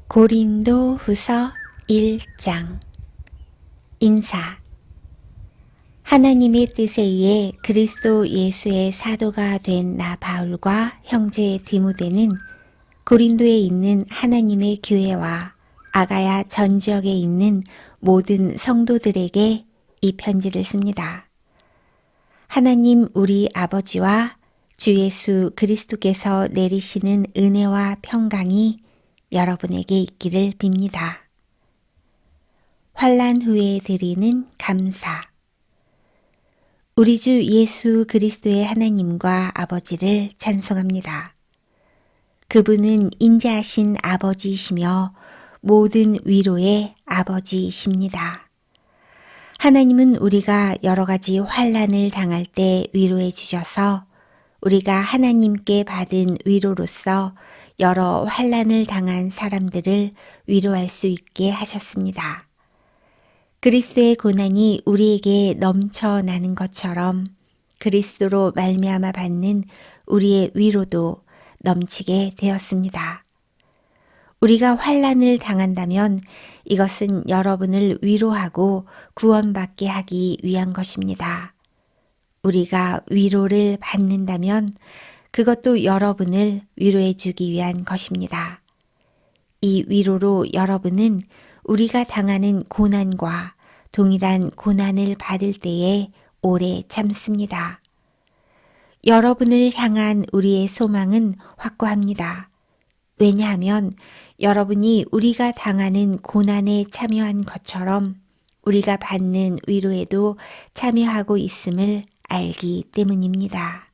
고린도 후서 1장 인사. 하나님의 뜻에 의해 그리스도 예수의 사도가 된 나 바울과 형제 디모데는 고린도에 있는 하나님의 교회와 아가야 전 지역에 있는 모든 성도들에게 이 편지를 씁니다. 하나님 우리 아버지와 주 예수 그리스도께서 내리시는 은혜와 평강이 여러분에게 있기를 빕니다. 환난 후에 드리는 감사. 우리 주 예수 그리스도의 하나님과 아버지를 찬송합니다. 그분은 인자하신 아버지이시며 모든 위로의 아버지이십니다. 하나님은 우리가 여러 가지 환난을 당할 때 위로해 주셔서 우리가 하나님께 받은 위로로서 여러 환난을 당한 사람들을 위로할 수 있게 하셨습니다. 그리스도의 고난이 우리에게 넘쳐나는 것처럼 그리스도로 말미암아 받는 우리의 위로도 넘치게 되었습니다. 우리가 환난을 당한다면 이것은 여러분을 위로하고 구원받게 하기 위한 것입니다. 우리가 위로를 받는다면 그것도 여러분을 위로해 주기 위한 것입니다. 이 위로로 여러분은 우리가 당하는 고난과 동일한 고난을 받을 때에 오래 참습니다. 여러분을 향한 우리의 소망은 확고합니다. 왜냐하면 여러분이 우리가 당하는 고난에 참여한 것처럼 우리가 받는 위로에도 참여하고 있음을 알기 때문입니다.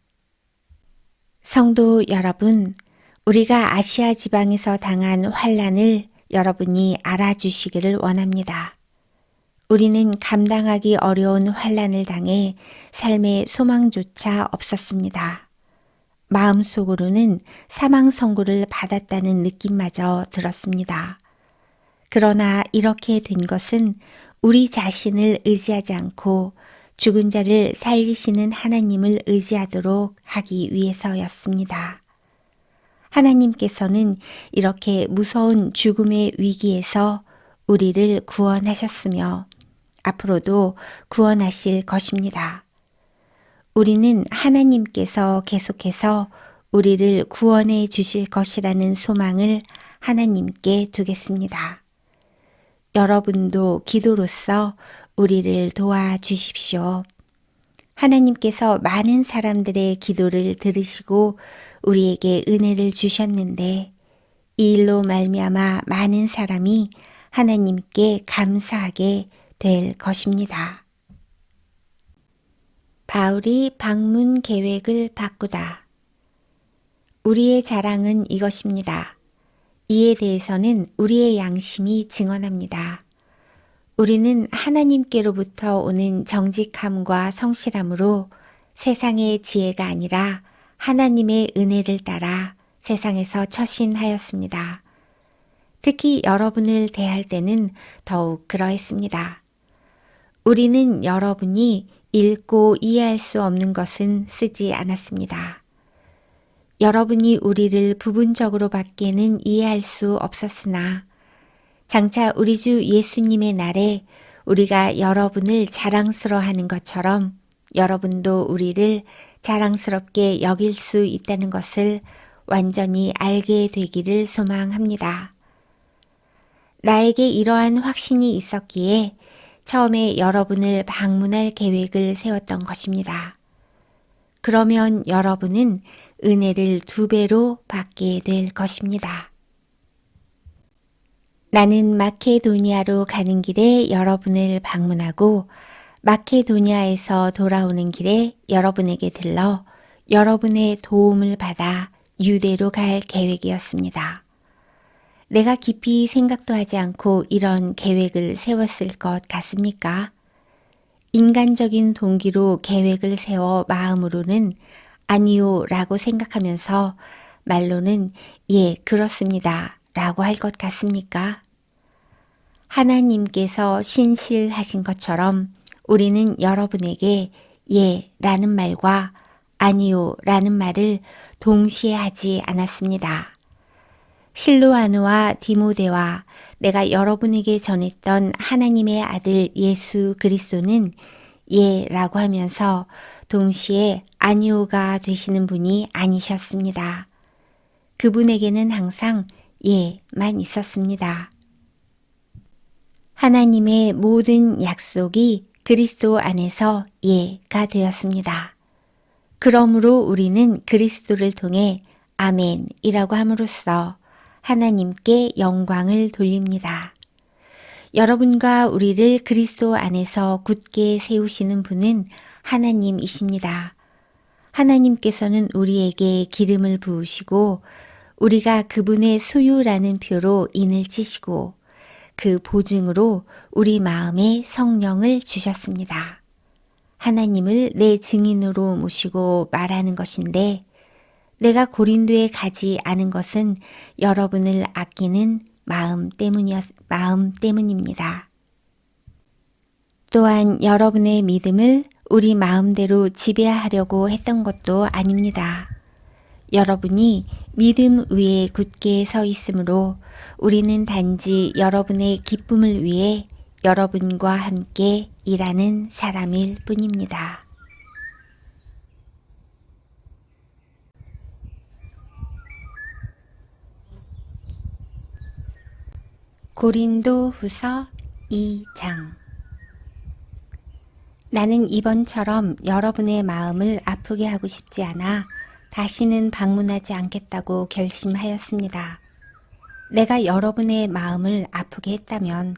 성도 여러분, 우리가 아시아 지방에서 당한 환난을 여러분이 알아주시기를 원합니다. 우리는 감당하기 어려운 환난을 당해 삶의 소망조차 없었습니다. 마음속으로는 사망 선고를 받았다는 느낌마저 들었습니다. 그러나 이렇게 된 것은 우리 자신을 의지하지 않고 죽은 자를 살리시는 하나님을 의지하도록 하기 위해서였습니다. 하나님께서는 이렇게 무서운 죽음의 위기에서 우리를 구원하셨으며 앞으로도 구원하실 것입니다. 우리는 하나님께서 계속해서 우리를 구원해 주실 것이라는 소망을 하나님께 두겠습니다. 여러분도 기도로서 우리를 도와주십시오. 하나님께서 많은 사람들의 기도를 들으시고 우리에게 은혜를 주셨는데 이 일로 말미암아 많은 사람이 하나님께 감사하게 될 것입니다. 바울이 방문 계획을 바꾸다. 우리의 자랑은 이것입니다. 이에 대해서는 우리의 양심이 증언합니다. 우리는 하나님께로부터 오는 정직함과 성실함으로 세상의 지혜가 아니라 하나님의 은혜를 따라 세상에서 처신하였습니다. 특히 여러분을 대할 때는 더욱 그러했습니다. 우리는 여러분이 읽고 이해할 수 없는 것은 쓰지 않았습니다. 여러분이 우리를 부분적으로 밖에는 이해할 수 없었으나 장차 우리 주 예수님의 날에 우리가 여러분을 자랑스러워하는 것처럼 여러분도 우리를 자랑스럽게 여길 수 있다는 것을 완전히 알게 되기를 소망합니다. 나에게 이러한 확신이 있었기에 처음에 여러분을 방문할 계획을 세웠던 것입니다. 그러면 여러분은 은혜를 2배로 받게 될 것입니다. 나는 마케도니아로 가는 길에 여러분을 방문하고 마케도니아에서 돌아오는 길에 여러분에게 들러 여러분의 도움을 받아 유대로 갈 계획이었습니다. 내가 깊이 생각도 하지 않고 이런 계획을 세웠을 것 같습니까? 인간적인 동기로 계획을 세워 마음으로는 아니요 라고 생각하면서 말로는 예, 그렇습니다 라고 할 것 같습니까? 하나님께서 신실하신 것처럼 우리는 여러분에게 예 라는 말과 아니요 라는 말을 동시에 하지 않았습니다. 실로아누와 디모데와 내가 여러분에게 전했던 하나님의 아들 예수 그리스도는 예라고 하면서 동시에 아니오가 되시는 분이 아니셨습니다. 그분에게는 항상 예만 있었습니다. 하나님의 모든 약속이 그리스도 안에서 예가 되었습니다. 그러므로 우리는 그리스도를 통해 아멘이라고 함으로써 하나님께 영광을 돌립니다. 여러분과 우리를 그리스도 안에서 굳게 세우시는 분은 하나님이십니다. 하나님께서는 우리에게 기름을 부으시고 우리가 그분의 소유라는 표로 인을 치시고 그 보증으로 우리 마음에 성령을 주셨습니다. 하나님을 내 증인으로 모시고 말하는 것인데 내가 고린도에 가지 않은 것은 여러분을 아끼는 마음 때문입니다. 또한 여러분의 믿음을 우리 마음대로 지배하려고 했던 것도 아닙니다. 여러분이 믿음 위에 굳게 서 있으므로 우리는 단지 여러분의 기쁨을 위해 여러분과 함께 일하는 사람일 뿐입니다. 고린도 후서 2장. 나는 이번처럼 여러분의 마음을 아프게 하고 싶지 않아 다시는 방문하지 않겠다고 결심하였습니다. 내가 여러분의 마음을 아프게 했다면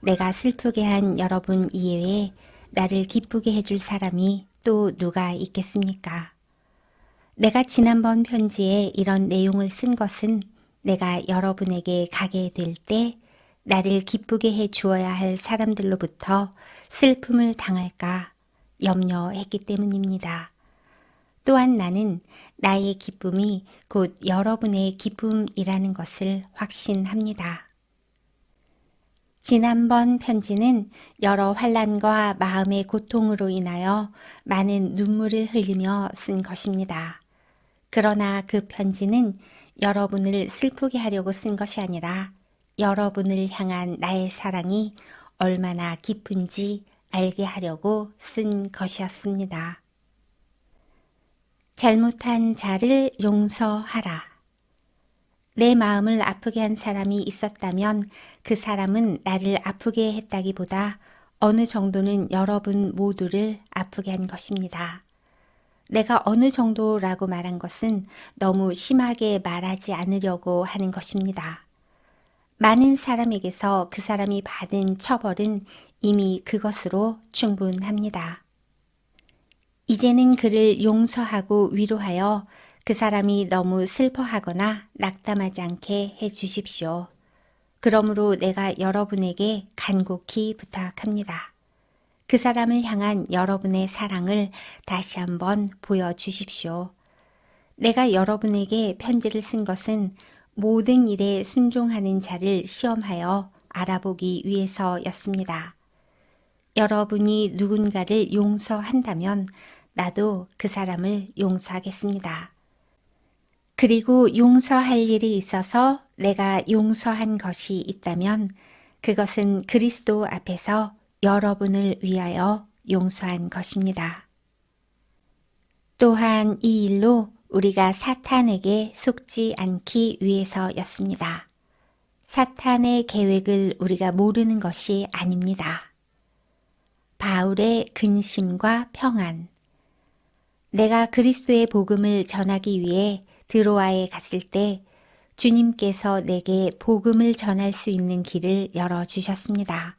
내가 슬프게 한 여러분 이외에 나를 기쁘게 해줄 사람이 또 누가 있겠습니까? 내가 지난번 편지에 이런 내용을 쓴 것은 내가 여러분에게 가게 될 때 나를 기쁘게 해 주어야 할 사람들로부터 슬픔을 당할까 염려했기 때문입니다. 또한 나는 나의 기쁨이 곧 여러분의 기쁨이라는 것을 확신합니다. 지난번 편지는 여러 환난과 마음의 고통으로 인하여 많은 눈물을 흘리며 쓴 것입니다. 그러나 그 편지는 여러분을 슬프게 하려고 쓴 것이 아니라 여러분을 향한 나의 사랑이 얼마나 깊은지 알게 하려고 쓴 것이었습니다. 잘못한 자를 용서하라. 내 마음을 아프게 한 사람이 있었다면 그 사람은 나를 아프게 했다기보다 어느 정도는 여러분 모두를 아프게 한 것입니다. 내가 어느 정도라고 말한 것은 너무 심하게 말하지 않으려고 하는 것입니다. 많은 사람에게서 그 사람이 받은 처벌은 이미 그것으로 충분합니다. 이제는 그를 용서하고 위로하여 그 사람이 너무 슬퍼하거나 낙담하지 않게 해 주십시오. 그러므로 내가 여러분에게 간곡히 부탁합니다. 그 사람을 향한 여러분의 사랑을 다시 한번 보여주십시오. 내가 여러분에게 편지를 쓴 것은 모든 일에 순종하는 자를 시험하여 알아보기 위해서였습니다. 여러분이 누군가를 용서한다면 나도 그 사람을 용서하겠습니다. 그리고 용서할 일이 있어서 내가 용서한 것이 있다면 그것은 그리스도 앞에서 여러분을 위하여 용서한 것입니다. 또한 이 일로 우리가 사탄에게 속지 않기 위해서였습니다. 사탄의 계획을 우리가 모르는 것이 아닙니다. 바울의 근심과 평안. 내가 그리스도의 복음을 전하기 위해 드로아에 갔을 때 주님께서 내게 복음을 전할 수 있는 길을 열어주셨습니다.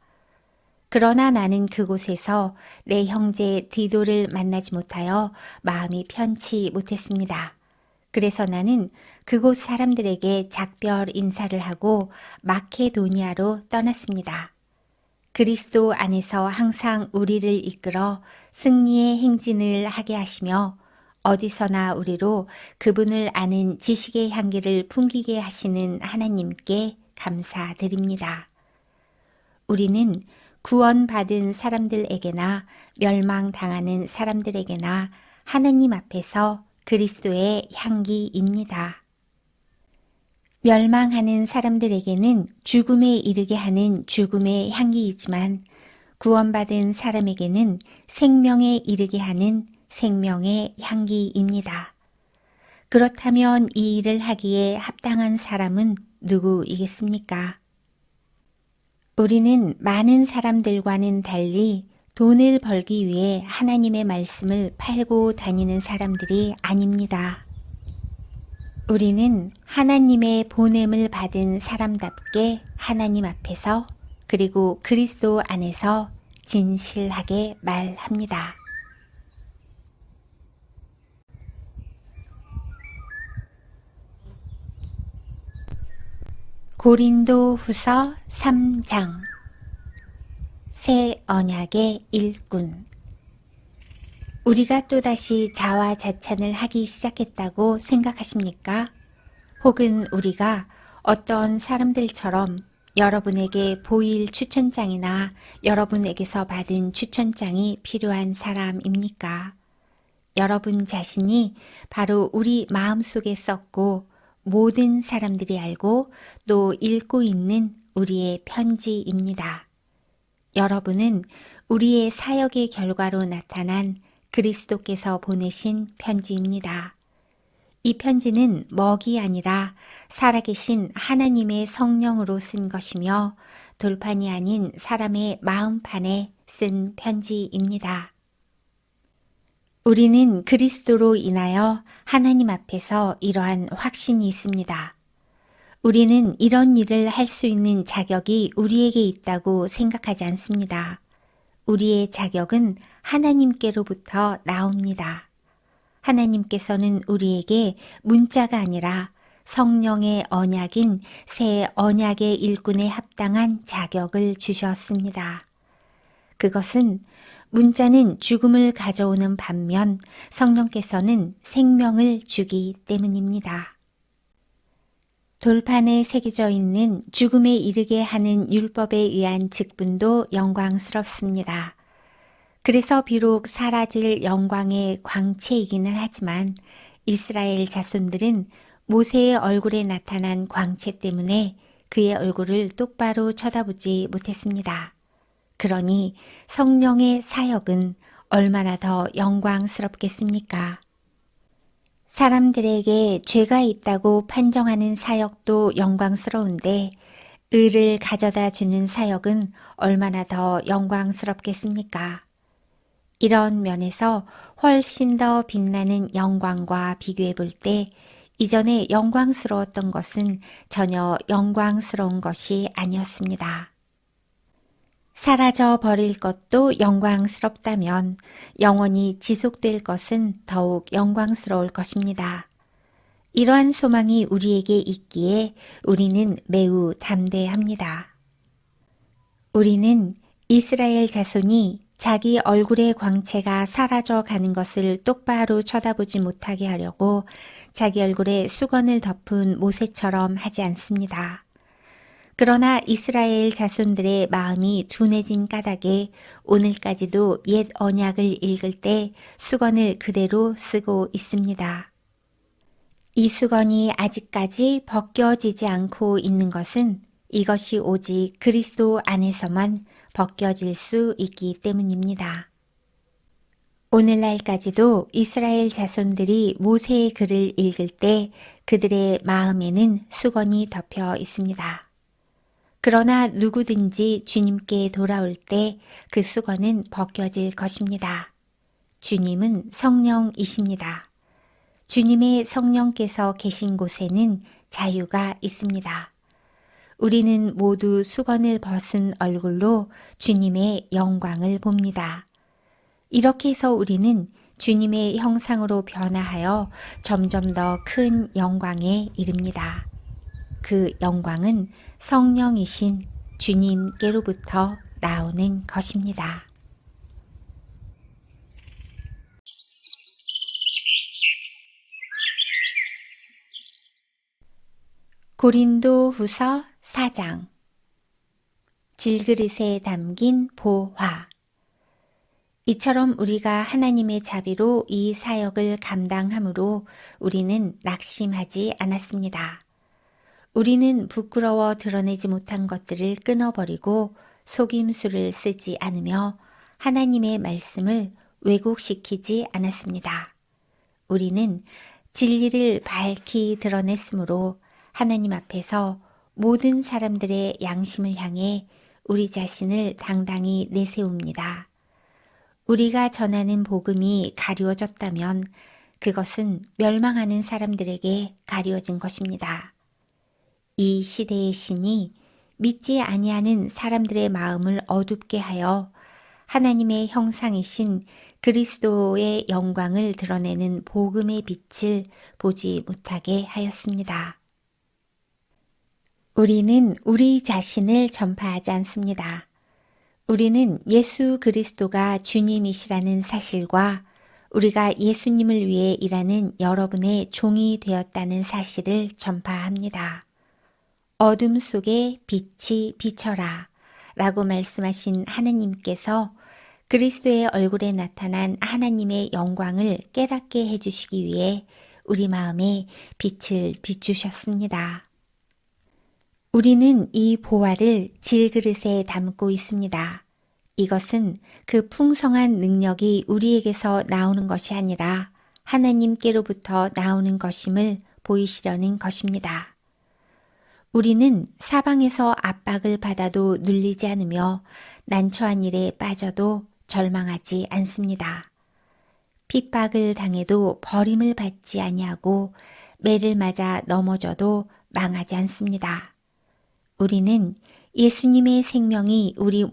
그러나 나는 그곳에서 내 형제 디도를 만나지 못하여 마음이 편치 못했습니다. 그래서 나는 그곳 사람들에게 작별 인사를 하고 마케도니아로 떠났습니다. 그리스도 안에서 항상 우리를 이끌어 승리의 행진을 하게 하시며 어디서나 우리로 그분을 아는 지식의 향기를 풍기게 하시는 하나님께 감사드립니다. 우리는 구원받은 사람들에게나 멸망당하는 사람들에게나 하나님 앞에서 그리스도의 향기입니다. 멸망하는 사람들에게는 죽음에 이르게 하는 죽음의 향기이지만 구원받은 사람에게는 생명에 이르게 하는 생명의 향기입니다. 그렇다면 이 일을 하기에 합당한 사람은 누구이겠습니까? 우리는 많은 사람들과는 달리 돈을 벌기 위해 하나님의 말씀을 팔고 다니는 사람들이 아닙니다. 우리는 하나님의 보냄을 받은 사람답게 하나님 앞에서 그리고 그리스도 안에서 진실하게 말합니다. 고린도 후서 3장 새 언약의 일꾼. 우리가 또다시 자화자찬을 하기 시작했다고 생각하십니까? 혹은 우리가 어떤 사람들처럼 여러분에게 보일 추천장이나 여러분에게서 받은 추천장이 필요한 사람입니까? 여러분 자신이 바로 우리 마음속에 썼고 모든 사람들이 알고 또 읽고 있는 우리의 편지입니다. 여러분은 우리의 사역의 결과로 나타난 그리스도께서 보내신 편지입니다. 이 편지는 먹이 아니라 살아계신 하나님의 성령으로 쓴 것이며 돌판이 아닌 사람의 마음판에 쓴 편지입니다. 우리는 그리스도로 인하여 하나님 앞에서 이러한 확신이 있습니다. 우리는 이런 일을 할 수 있는 자격이 우리에게 있다고 생각하지 않습니다. 우리의 자격은 하나님께로부터 나옵니다. 하나님께서는 우리에게 문자가 아니라 성령의 언약인 새 언약의 일꾼에 합당한 자격을 주셨습니다. 그것은 문자는 죽음을 가져오는 반면 성령께서는 생명을 주기 때문입니다. 돌판에 새겨져 있는 죽음에 이르게 하는 율법에 의한 직분도 영광스럽습니다. 그래서 비록 사라질 영광의 광채이기는 하지만 이스라엘 자손들은 모세의 얼굴에 나타난 광채 때문에 그의 얼굴을 똑바로 쳐다보지 못했습니다. 그러니 성령의 사역은 얼마나 더 영광스럽겠습니까? 사람들에게 죄가 있다고 판정하는 사역도 영광스러운데 의를 가져다 주는 사역은 얼마나 더 영광스럽겠습니까? 이런 면에서 훨씬 더 빛나는 영광과 비교해 볼 때 이전에 영광스러웠던 것은 전혀 영광스러운 것이 아니었습니다. 사라져 버릴 것도 영광스럽다면 영원히 지속될 것은 더욱 영광스러울 것입니다. 이러한 소망이 우리에게 있기에 우리는 매우 담대합니다. 우리는 이스라엘 자손이 자기 얼굴의 광채가 사라져 가는 것을 똑바로 쳐다보지 못하게 하려고 자기 얼굴에 수건을 덮은 모세처럼 하지 않습니다. 그러나 이스라엘 자손들의 마음이 둔해진 까닭에 오늘까지도 옛 언약을 읽을 때 수건을 그대로 쓰고 있습니다. 이 수건이 아직까지 벗겨지지 않고 있는 것은 이것이 오직 그리스도 안에서만 벗겨질 수 있기 때문입니다. 오늘날까지도 이스라엘 자손들이 모세의 글을 읽을 때 그들의 마음에는 수건이 덮여 있습니다. 그러나 누구든지 주님께 돌아올 때 그 수건은 벗겨질 것입니다. 주님은 성령이십니다. 주님의 성령께서 계신 곳에는 자유가 있습니다. 우리는 모두 수건을 벗은 얼굴로 주님의 영광을 봅니다. 이렇게 해서 우리는 주님의 형상으로 변화하여 점점 더 큰 영광에 이릅니다. 그 영광은 성령이신 주님께로부터 나오는 것입니다. 고린도 후서 4장 질그릇에 담긴 보화. 이처럼 우리가 하나님의 자비로 이 사역을 감당함으로 우리는 낙심하지 않았습니다. 우리는 부끄러워 드러내지 못한 것들을 끊어버리고 속임수를 쓰지 않으며 하나님의 말씀을 왜곡시키지 않았습니다. 우리는 진리를 밝히 드러냈으므로 하나님 앞에서 모든 사람들의 양심을 향해 우리 자신을 당당히 내세웁니다. 우리가 전하는 복음이 가리워졌다면 그것은 멸망하는 사람들에게 가리워진 것입니다. 이 시대의 신이 믿지 아니하는 사람들의 마음을 어둡게 하여 하나님의 형상이신 그리스도의 영광을 드러내는 복음의 빛을 보지 못하게 하였습니다. 우리는 우리 자신을 전파하지 않습니다. 우리는 예수 그리스도가 주님이시라는 사실과 우리가 예수님을 위해 일하는 여러분의 종이 되었다는 사실을 전파합니다. 어둠 속에 빛이 비쳐라 라고 말씀하신 하나님께서 그리스도의 얼굴에 나타난 하나님의 영광을 깨닫게 해주시기 위해 우리 마음에 빛을 비추셨습니다. 우리는 이 보화를 질그릇에 담고 있습니다. 이것은 그 풍성한 능력이 우리에게서 나오는 것이 아니라 하나님께로부터 나오는 것임을 보이시려는 것입니다. 우리는 사방에서 압박을 받아도 눌리지 않으며 난처한 일에 빠져도 절망하지 않습니다. 핍박을 당해도 버림을 받지 아니하고 매를 맞아 넘어져도 망하지 않습니다. 우리는 예수님의 생명이 우리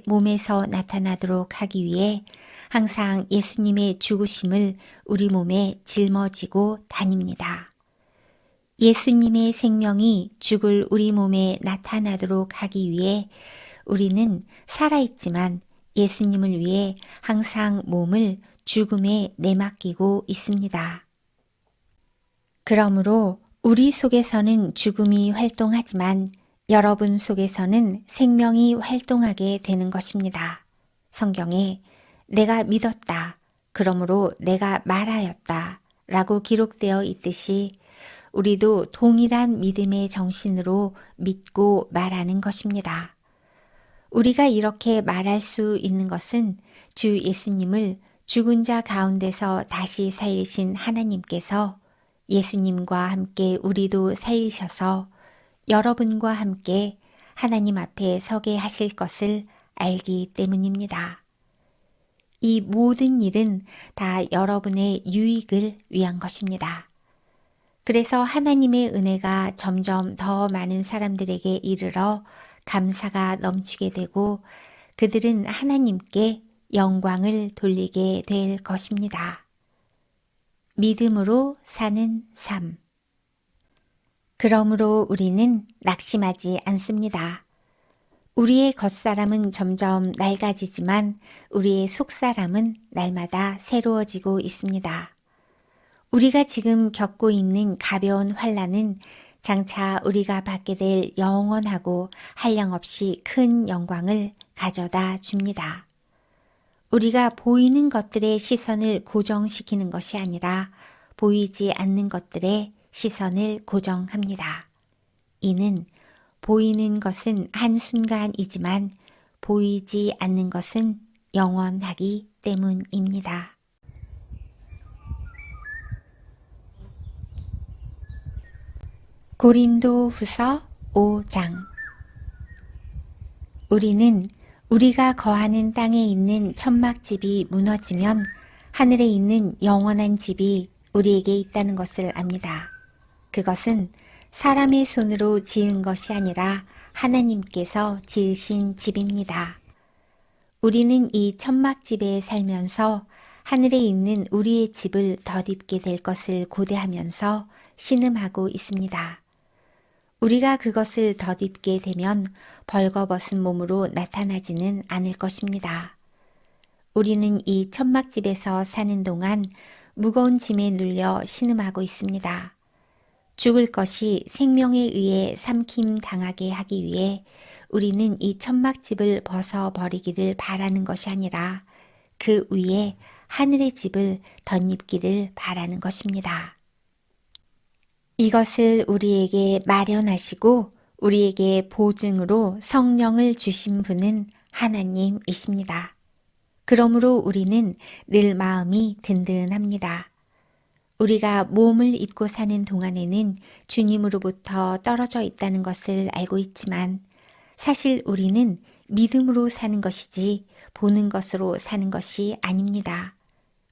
몸에서 나타나도록 하기 위해 항상 예수님의 죽으심을 우리 몸에 짊어지고 다닙니다. 예수님의 생명이 죽을 우리 몸에 나타나도록 하기 위해 우리는 살아있지만 예수님을 위해 항상 몸을 죽음에 내맡기고 있습니다. 그러므로 우리 속에서는 죽음이 활동하지만 여러분 속에서는 생명이 활동하게 되는 것입니다. 성경에 내가 믿었다, 그러므로 내가 말하였다 라고 기록되어 있듯이 우리도 동일한 믿음의 정신으로 믿고 말하는 것입니다. 우리가 이렇게 말할 수 있는 것은 주 예수님을 죽은 자 가운데서 다시 살리신 하나님께서 예수님과 함께 우리도 살리셔서 여러분과 함께 하나님 앞에 서게 하실 것을 알기 때문입니다. 이 모든 일은 다 여러분의 유익을 위한 것입니다. 그래서 하나님의 은혜가 점점 더 많은 사람들에게 이르러 감사가 넘치게 되고 그들은 하나님께 영광을 돌리게 될 것입니다. 믿음으로 사는 삶. 그러므로 우리는 낙심하지 않습니다. 우리의 겉사람은 점점 낡아지지만 우리의 속사람은 날마다 새로워지고 있습니다. 우리가 지금 겪고 있는 가벼운 환난은 장차 우리가 받게 될 영원하고 한량없이 큰 영광을 가져다 줍니다. 우리가 보이는 것들의 시선을 고정시키는 것이 아니라 보이지 않는 것들의 시선을 고정합니다. 이는 보이는 것은 한순간이지만 보이지 않는 것은 영원하기 때문입니다. 고린도 후서 5장. 우리는 우리가 거하는 땅에 있는 천막집이 무너지면 하늘에 있는 영원한 집이 우리에게 있다는 것을 압니다. 그것은 사람의 손으로 지은 것이 아니라 하나님께서 지으신 집입니다. 우리는 이 천막집에 살면서 하늘에 있는 우리의 집을 덧입게 될 것을 고대하면서 신음하고 있습니다. 우리가 그것을 덧입게 되면 벌거벗은 몸으로 나타나지는 않을 것입니다. 우리는 이 천막집에서 사는 동안 무거운 짐에 눌려 신음하고 있습니다. 죽을 것이 생명에 의해 삼킴 당하게 하기 위해 우리는 이 천막집을 벗어버리기를 바라는 것이 아니라 그 위에 하늘의 집을 덧입기를 바라는 것입니다. 이것을 우리에게 마련하시고 우리에게 보증으로 성령을 주신 분은 하나님이십니다. 그러므로 우리는 늘 마음이 든든합니다. 우리가 몸을 입고 사는 동안에는 주님으로부터 떨어져 있다는 것을 알고 있지만 사실 우리는 믿음으로 사는 것이지 보는 것으로 사는 것이 아닙니다.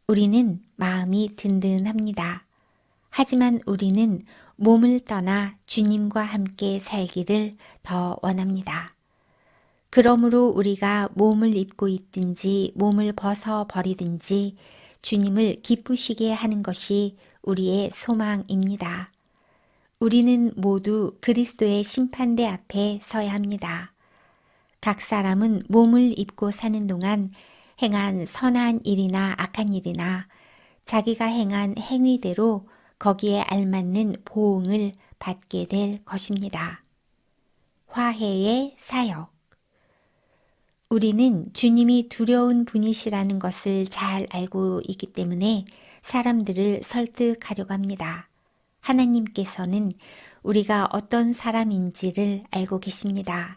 우리는 마음이 든든합니다. 하지만 우리는 몸을 떠나 주님과 함께 살기를 더 원합니다. 그러므로 우리가 몸을 입고 있든지 몸을 벗어 버리든지 주님을 기쁘시게 하는 것이 우리의 소망입니다. 우리는 모두 그리스도의 심판대 앞에 서야 합니다. 각 사람은 몸을 입고 사는 동안 행한 선한 일이나 악한 일이나 자기가 행한 행위대로 거기에 알맞는 보응을 받게 될 것입니다. 화해의 사역. 우리는 주님이 두려운 분이시라는 것을 잘 알고 있기 때문에 사람들을 설득하려고 합니다. 하나님께서는 우리가 어떤 사람인지를 알고 계십니다.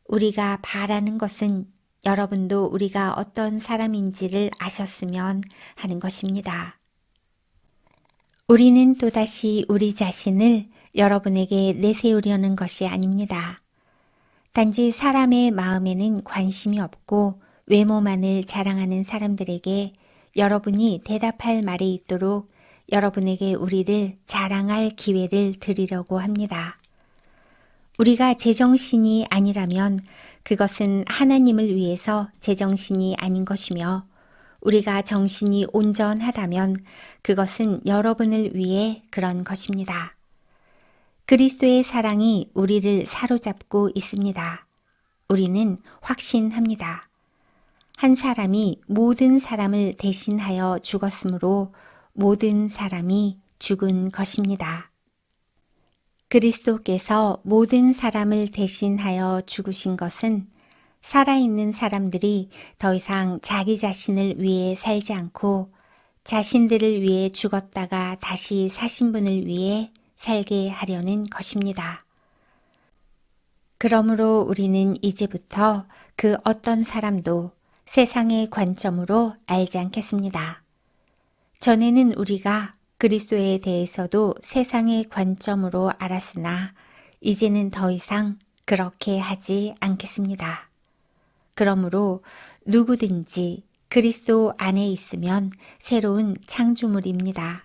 우리가 바라는 것은 여러분도 우리가 어떤 사람인지를 아셨으면 하는 것입니다. 우리는 또다시 우리 자신을 여러분에게 내세우려는 것이 아닙니다. 단지 사람의 마음에는 관심이 없고 외모만을 자랑하는 사람들에게 여러분이 대답할 말이 있도록 여러분에게 우리를 자랑할 기회를 드리려고 합니다. 우리가 제정신이 아니라면 그것은 하나님을 위해서 제정신이 아닌 것이며 우리가 정신이 온전하다면 그것은 여러분을 위해 그런 것입니다. 그리스도의 사랑이 우리를 사로잡고 있습니다. 우리는 확신합니다. 한 사람이 모든 사람을 대신하여 죽었으므로 모든 사람이 죽은 것입니다. 그리스도께서 모든 사람을 대신하여 죽으신 것은 살아있는 사람들이 더 이상 자기 자신을 위해 살지 않고 자신들을 위해 죽었다가 다시 사신 분을 위해 살게 하려는 것입니다. 그러므로 우리는 이제부터 그 어떤 사람도 세상의 관점으로 알지 않겠습니다. 전에는 우리가 그리스도에 대해서도 세상의 관점으로 알았으나 이제는 더 이상 그렇게 하지 않겠습니다. 그러므로 누구든지 그리스도 안에 있으면 새로운 창조물입니다.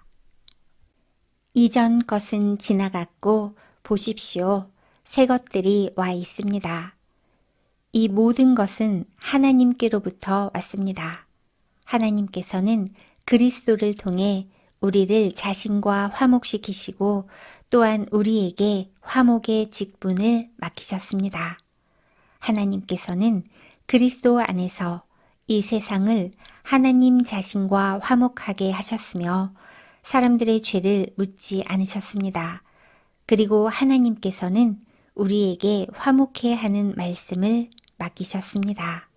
이전 것은 지나갔고 보십시오. 새 것들이 와 있습니다. 이 모든 것은 하나님께로부터 왔습니다. 하나님께서는 그리스도를 통해 우리를 자신과 화목시키시고 또한 우리에게 화목의 직분을 맡기셨습니다. 하나님께서는 그리스도 안에서 이 세상을 하나님 자신과 화목하게 하셨으며 사람들의 죄를 묻지 않으셨습니다. 그리고 하나님께서는 우리에게 화목해 하는 말씀을 맡기셨습니다.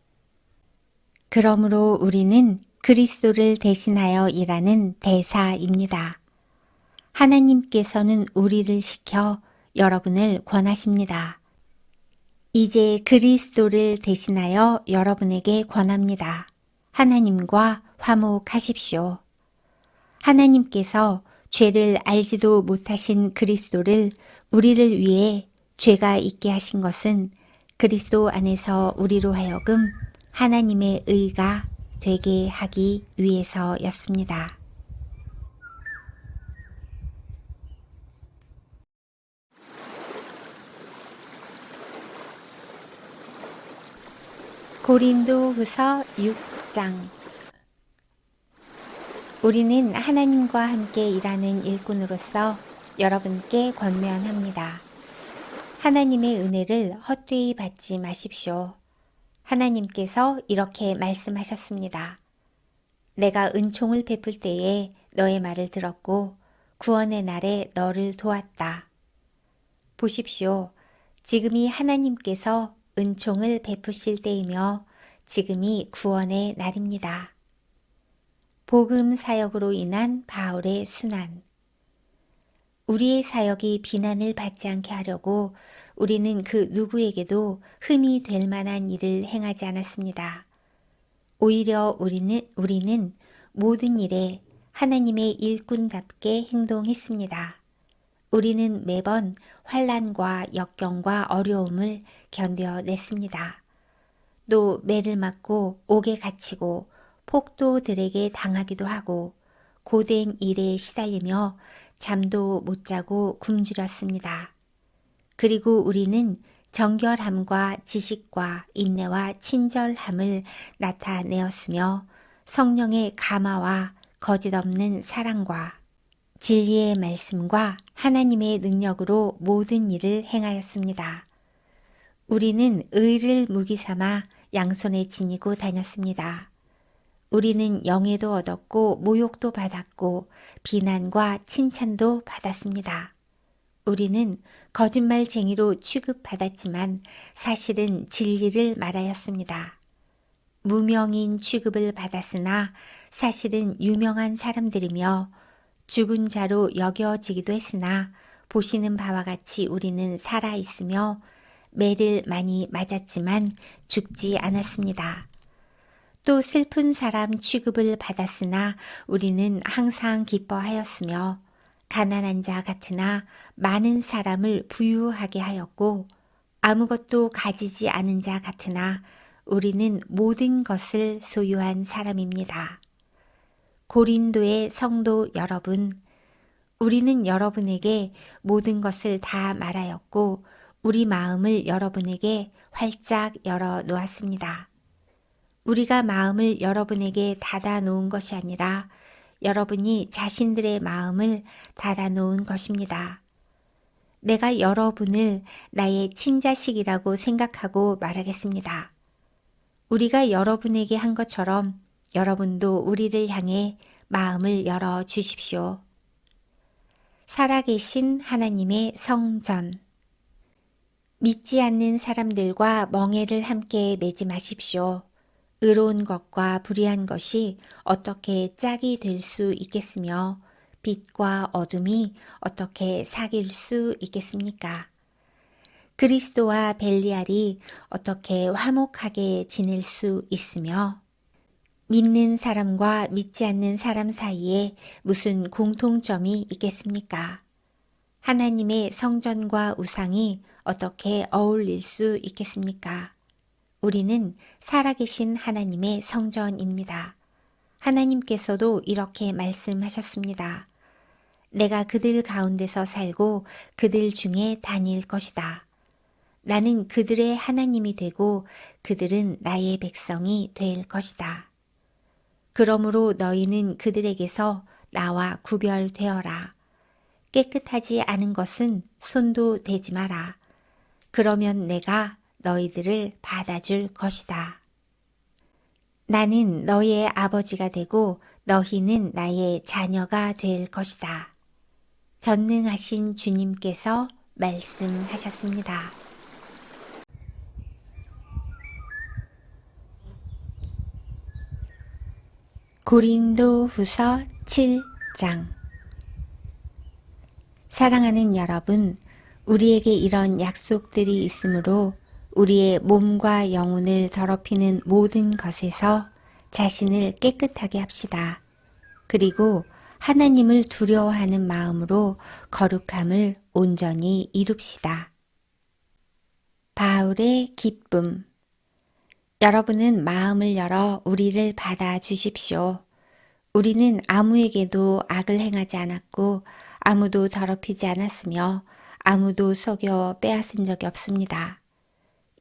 그러므로 우리는 그리스도를 대신하여 일하는 대사입니다. 하나님께서는 우리를 시켜 여러분을 권하십니다. 이제 그리스도를 대신하여 여러분에게 권합니다. 하나님과 화목하십시오. 하나님께서 죄를 알지도 못하신 그리스도를 우리를 위해 죄가 있게 하신 것은 그리스도 안에서 우리로 하여금 하나님의 의가 되게 하기 위해서였습니다. 고린도후서 6장. 우리는 하나님과 함께 일하는 일꾼으로서 여러분께 권면합니다. 하나님의 은혜를 헛되이 받지 마십시오. 하나님께서 이렇게 말씀하셨습니다. 내가 은총을 베풀 때에 너의 말을 들었고 구원의 날에 너를 도왔다. 보십시오. 지금이 하나님께서 은총을 베푸실 때이며 지금이 구원의 날입니다. 복음 사역으로 인한 바울의 순환. 우리의 사역이 비난을 받지 않게 하려고 우리는 그 누구에게도 흠이 될 만한 일을 행하지 않았습니다. 오히려 우리는 모든 일에 하나님의 일꾼답게 행동했습니다. 우리는 매번 환난과 역경과 어려움을 견뎌냈습니다. 또 매를 맞고 옥에 갇히고 폭도들에게 당하기도 하고 고된 일에 시달리며 잠도 못 자고 굶주렸습니다. 그리고 우리는 정결함과 지식과 인내와 친절함을 나타내었으며 성령의 감화와 거짓없는 사랑과 진리의 말씀과 하나님의 능력으로 모든 일을 행하였습니다. 우리는 의를 무기 삼아 양손에 지니고 다녔습니다. 우리는 영예도 얻었고 모욕도 받았고 비난과 칭찬도 받았습니다. 우리는 거짓말쟁이로 취급받았지만 사실은 진리를 말하였습니다. 무명인 취급을 받았으나 사실은 유명한 사람들이며 죽은 자로 여겨지기도 했으나 보시는 바와 같이 우리는 살아 있으며 매를 많이 맞았지만 죽지 않았습니다. 또 슬픈 사람 취급을 받았으나 우리는 항상 기뻐하였으며 가난한 자 같으나 많은 사람을 부유하게 하였고 아무것도 가지지 않은 자 같으나 우리는 모든 것을 소유한 사람입니다. 고린도의 성도 여러분, 우리는 여러분에게 모든 것을 다 말하였고 우리 마음을 여러분에게 활짝 열어 놓았습니다. 우리가 마음을 여러분에게 닫아 놓은 것이 아니라 여러분이 자신들의 마음을 닫아 놓은 것입니다. 내가 여러분을 나의 친자식이라고 생각하고 말하겠습니다. 우리가 여러분에게 한 것처럼 여러분도 우리를 향해 마음을 열어 주십시오. 살아계신 하나님의 성전. 믿지 않는 사람들과 멍에를 함께 매지 마십시오. 의로운 것과 불의한 것이 어떻게 짝이 될 수 있겠으며 빛과 어둠이 어떻게 사귈 수 있겠습니까? 그리스도와 벨리알이 어떻게 화목하게 지낼 수 있으며 믿는 사람과 믿지 않는 사람 사이에 무슨 공통점이 있겠습니까? 하나님의 성전과 우상이 어떻게 어울릴 수 있겠습니까? 우리는 살아계신 하나님의 성전입니다. 하나님께서도 이렇게 말씀하셨습니다. 내가 그들 가운데서 살고 그들 중에 다닐 것이다. 나는 그들의 하나님이 되고 그들은 나의 백성이 될 것이다. 그러므로 너희는 그들에게서 나와 구별되어라. 깨끗하지 않은 것은 손도 대지 마라. 그러면 내가 너희들을 받아줄 것이다. 나는 너희의 아버지가 되고 너희는 나의 자녀가 될 것이다. 전능하신 주님께서 말씀하셨습니다. 고린도 후서 7장. 사랑하는 여러분, 우리에게 이런 약속들이 있으므로 우리의 몸과 영혼을 더럽히는 모든 것에서 자신을 깨끗하게 합시다. 그리고 하나님을 두려워하는 마음으로 거룩함을 온전히 이룹시다. 바울의 기쁨. 여러분은 마음을 열어 우리를 받아 주십시오. 우리는 아무에게도 악을 행하지 않았고 아무도 더럽히지 않았으며 아무도 속여 빼앗은 적이 없습니다.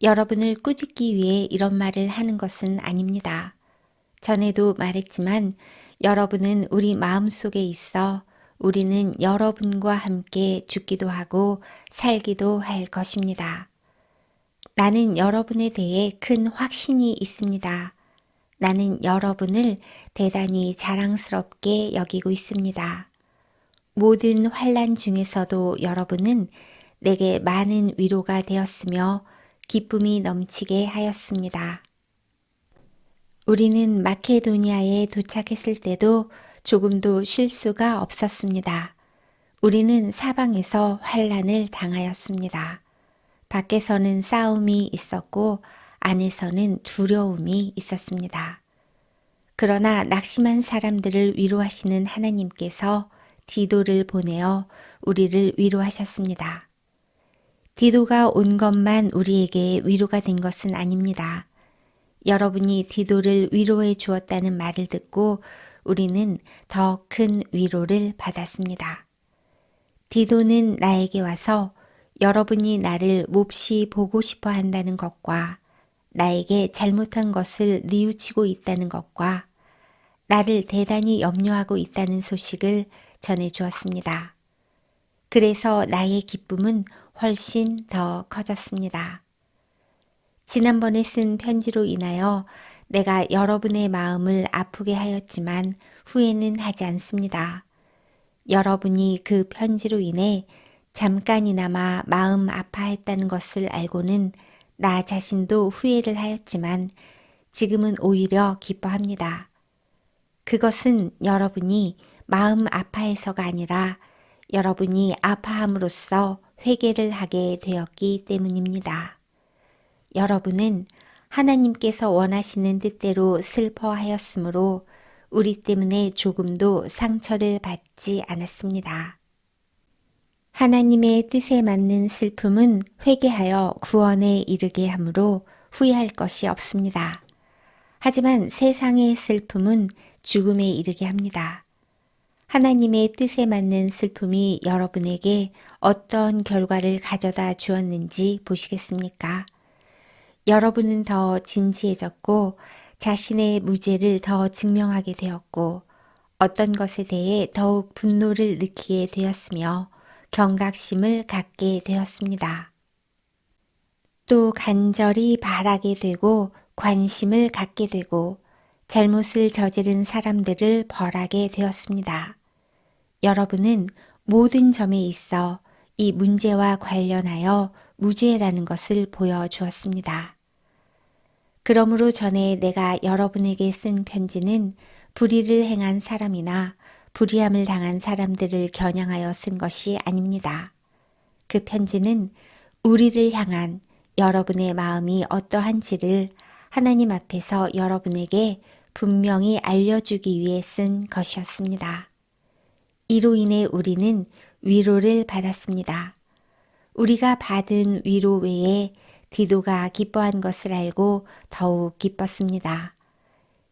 여러분을 꾸짖기 위해 이런 말을 하는 것은 아닙니다. 전에도 말했지만 여러분은 우리 마음속에 있어 우리는 여러분과 함께 죽기도 하고 살기도 할 것입니다. 나는 여러분에 대해 큰 확신이 있습니다. 나는 여러분을 대단히 자랑스럽게 여기고 있습니다. 모든 환난 중에서도 여러분은 내게 많은 위로가 되었으며 기쁨이 넘치게 하였습니다. 우리는 마케도니아에 도착했을 때도 조금도 쉴 수가 없었습니다. 우리는 사방에서 환난을 당하였습니다. 밖에서는 싸움이 있었고 안에서는 두려움이 있었습니다. 그러나 낙심한 사람들을 위로하시는 하나님께서 디도를 보내어 우리를 위로하셨습니다. 디도가 온 것만 우리에게 위로가 된 것은 아닙니다. 여러분이 디도를 위로해 주었다는 말을 듣고 우리는 더 큰 위로를 받았습니다. 디도는 나에게 와서 여러분이 나를 몹시 보고 싶어 한다는 것과 나에게 잘못한 것을 뉘우치고 있다는 것과 나를 대단히 염려하고 있다는 소식을 전해 주었습니다. 그래서 나의 기쁨은 훨씬 더 커졌습니다. 지난번에 쓴 편지로 인하여 내가 여러분의 마음을 아프게 하였지만 후회는 하지 않습니다. 여러분이 그 편지로 인해 잠깐이나마 마음 아파했다는 것을 알고는 나 자신도 후회를 하였지만 지금은 오히려 기뻐합니다. 그것은 여러분이 마음 아파해서가 아니라 여러분이 아파함으로써 회개를 하게 되었기 때문입니다. 여러분은 하나님께서 원하시는 뜻대로 슬퍼하였으므로 우리 때문에 조금도 상처를 받지 않았습니다. 하나님의 뜻에 맞는 슬픔은 회개하여 구원에 이르게 하므로 후회할 것이 없습니다. 하지만 세상의 슬픔은 죽음에 이르게 합니다. 하나님의 뜻에 맞는 슬픔이 여러분에게 어떤 결과를 가져다 주었는지 보시겠습니까? 여러분은 더 진지해졌고 자신의 무죄를 더 증명하게 되었고 어떤 것에 대해 더욱 분노를 느끼게 되었으며 경각심을 갖게 되었습니다. 또 간절히 바라게 되고 관심을 갖게 되고 잘못을 저지른 사람들을 벌하게 되었습니다. 여러분은 모든 점에 있어 이 문제와 관련하여 무죄라는 것을 보여주었습니다. 그러므로 전에 내가 여러분에게 쓴 편지는 불의를 행한 사람이나 불의함을 당한 사람들을 겨냥하여 쓴 것이 아닙니다. 그 편지는 우리를 향한 여러분의 마음이 어떠한지를 하나님 앞에서 여러분에게 분명히 알려주기 위해 쓴 것이었습니다. 이로 인해 우리는 위로를 받았습니다. 우리가 받은 위로 외에 디도가 기뻐한 것을 알고 더욱 기뻤습니다.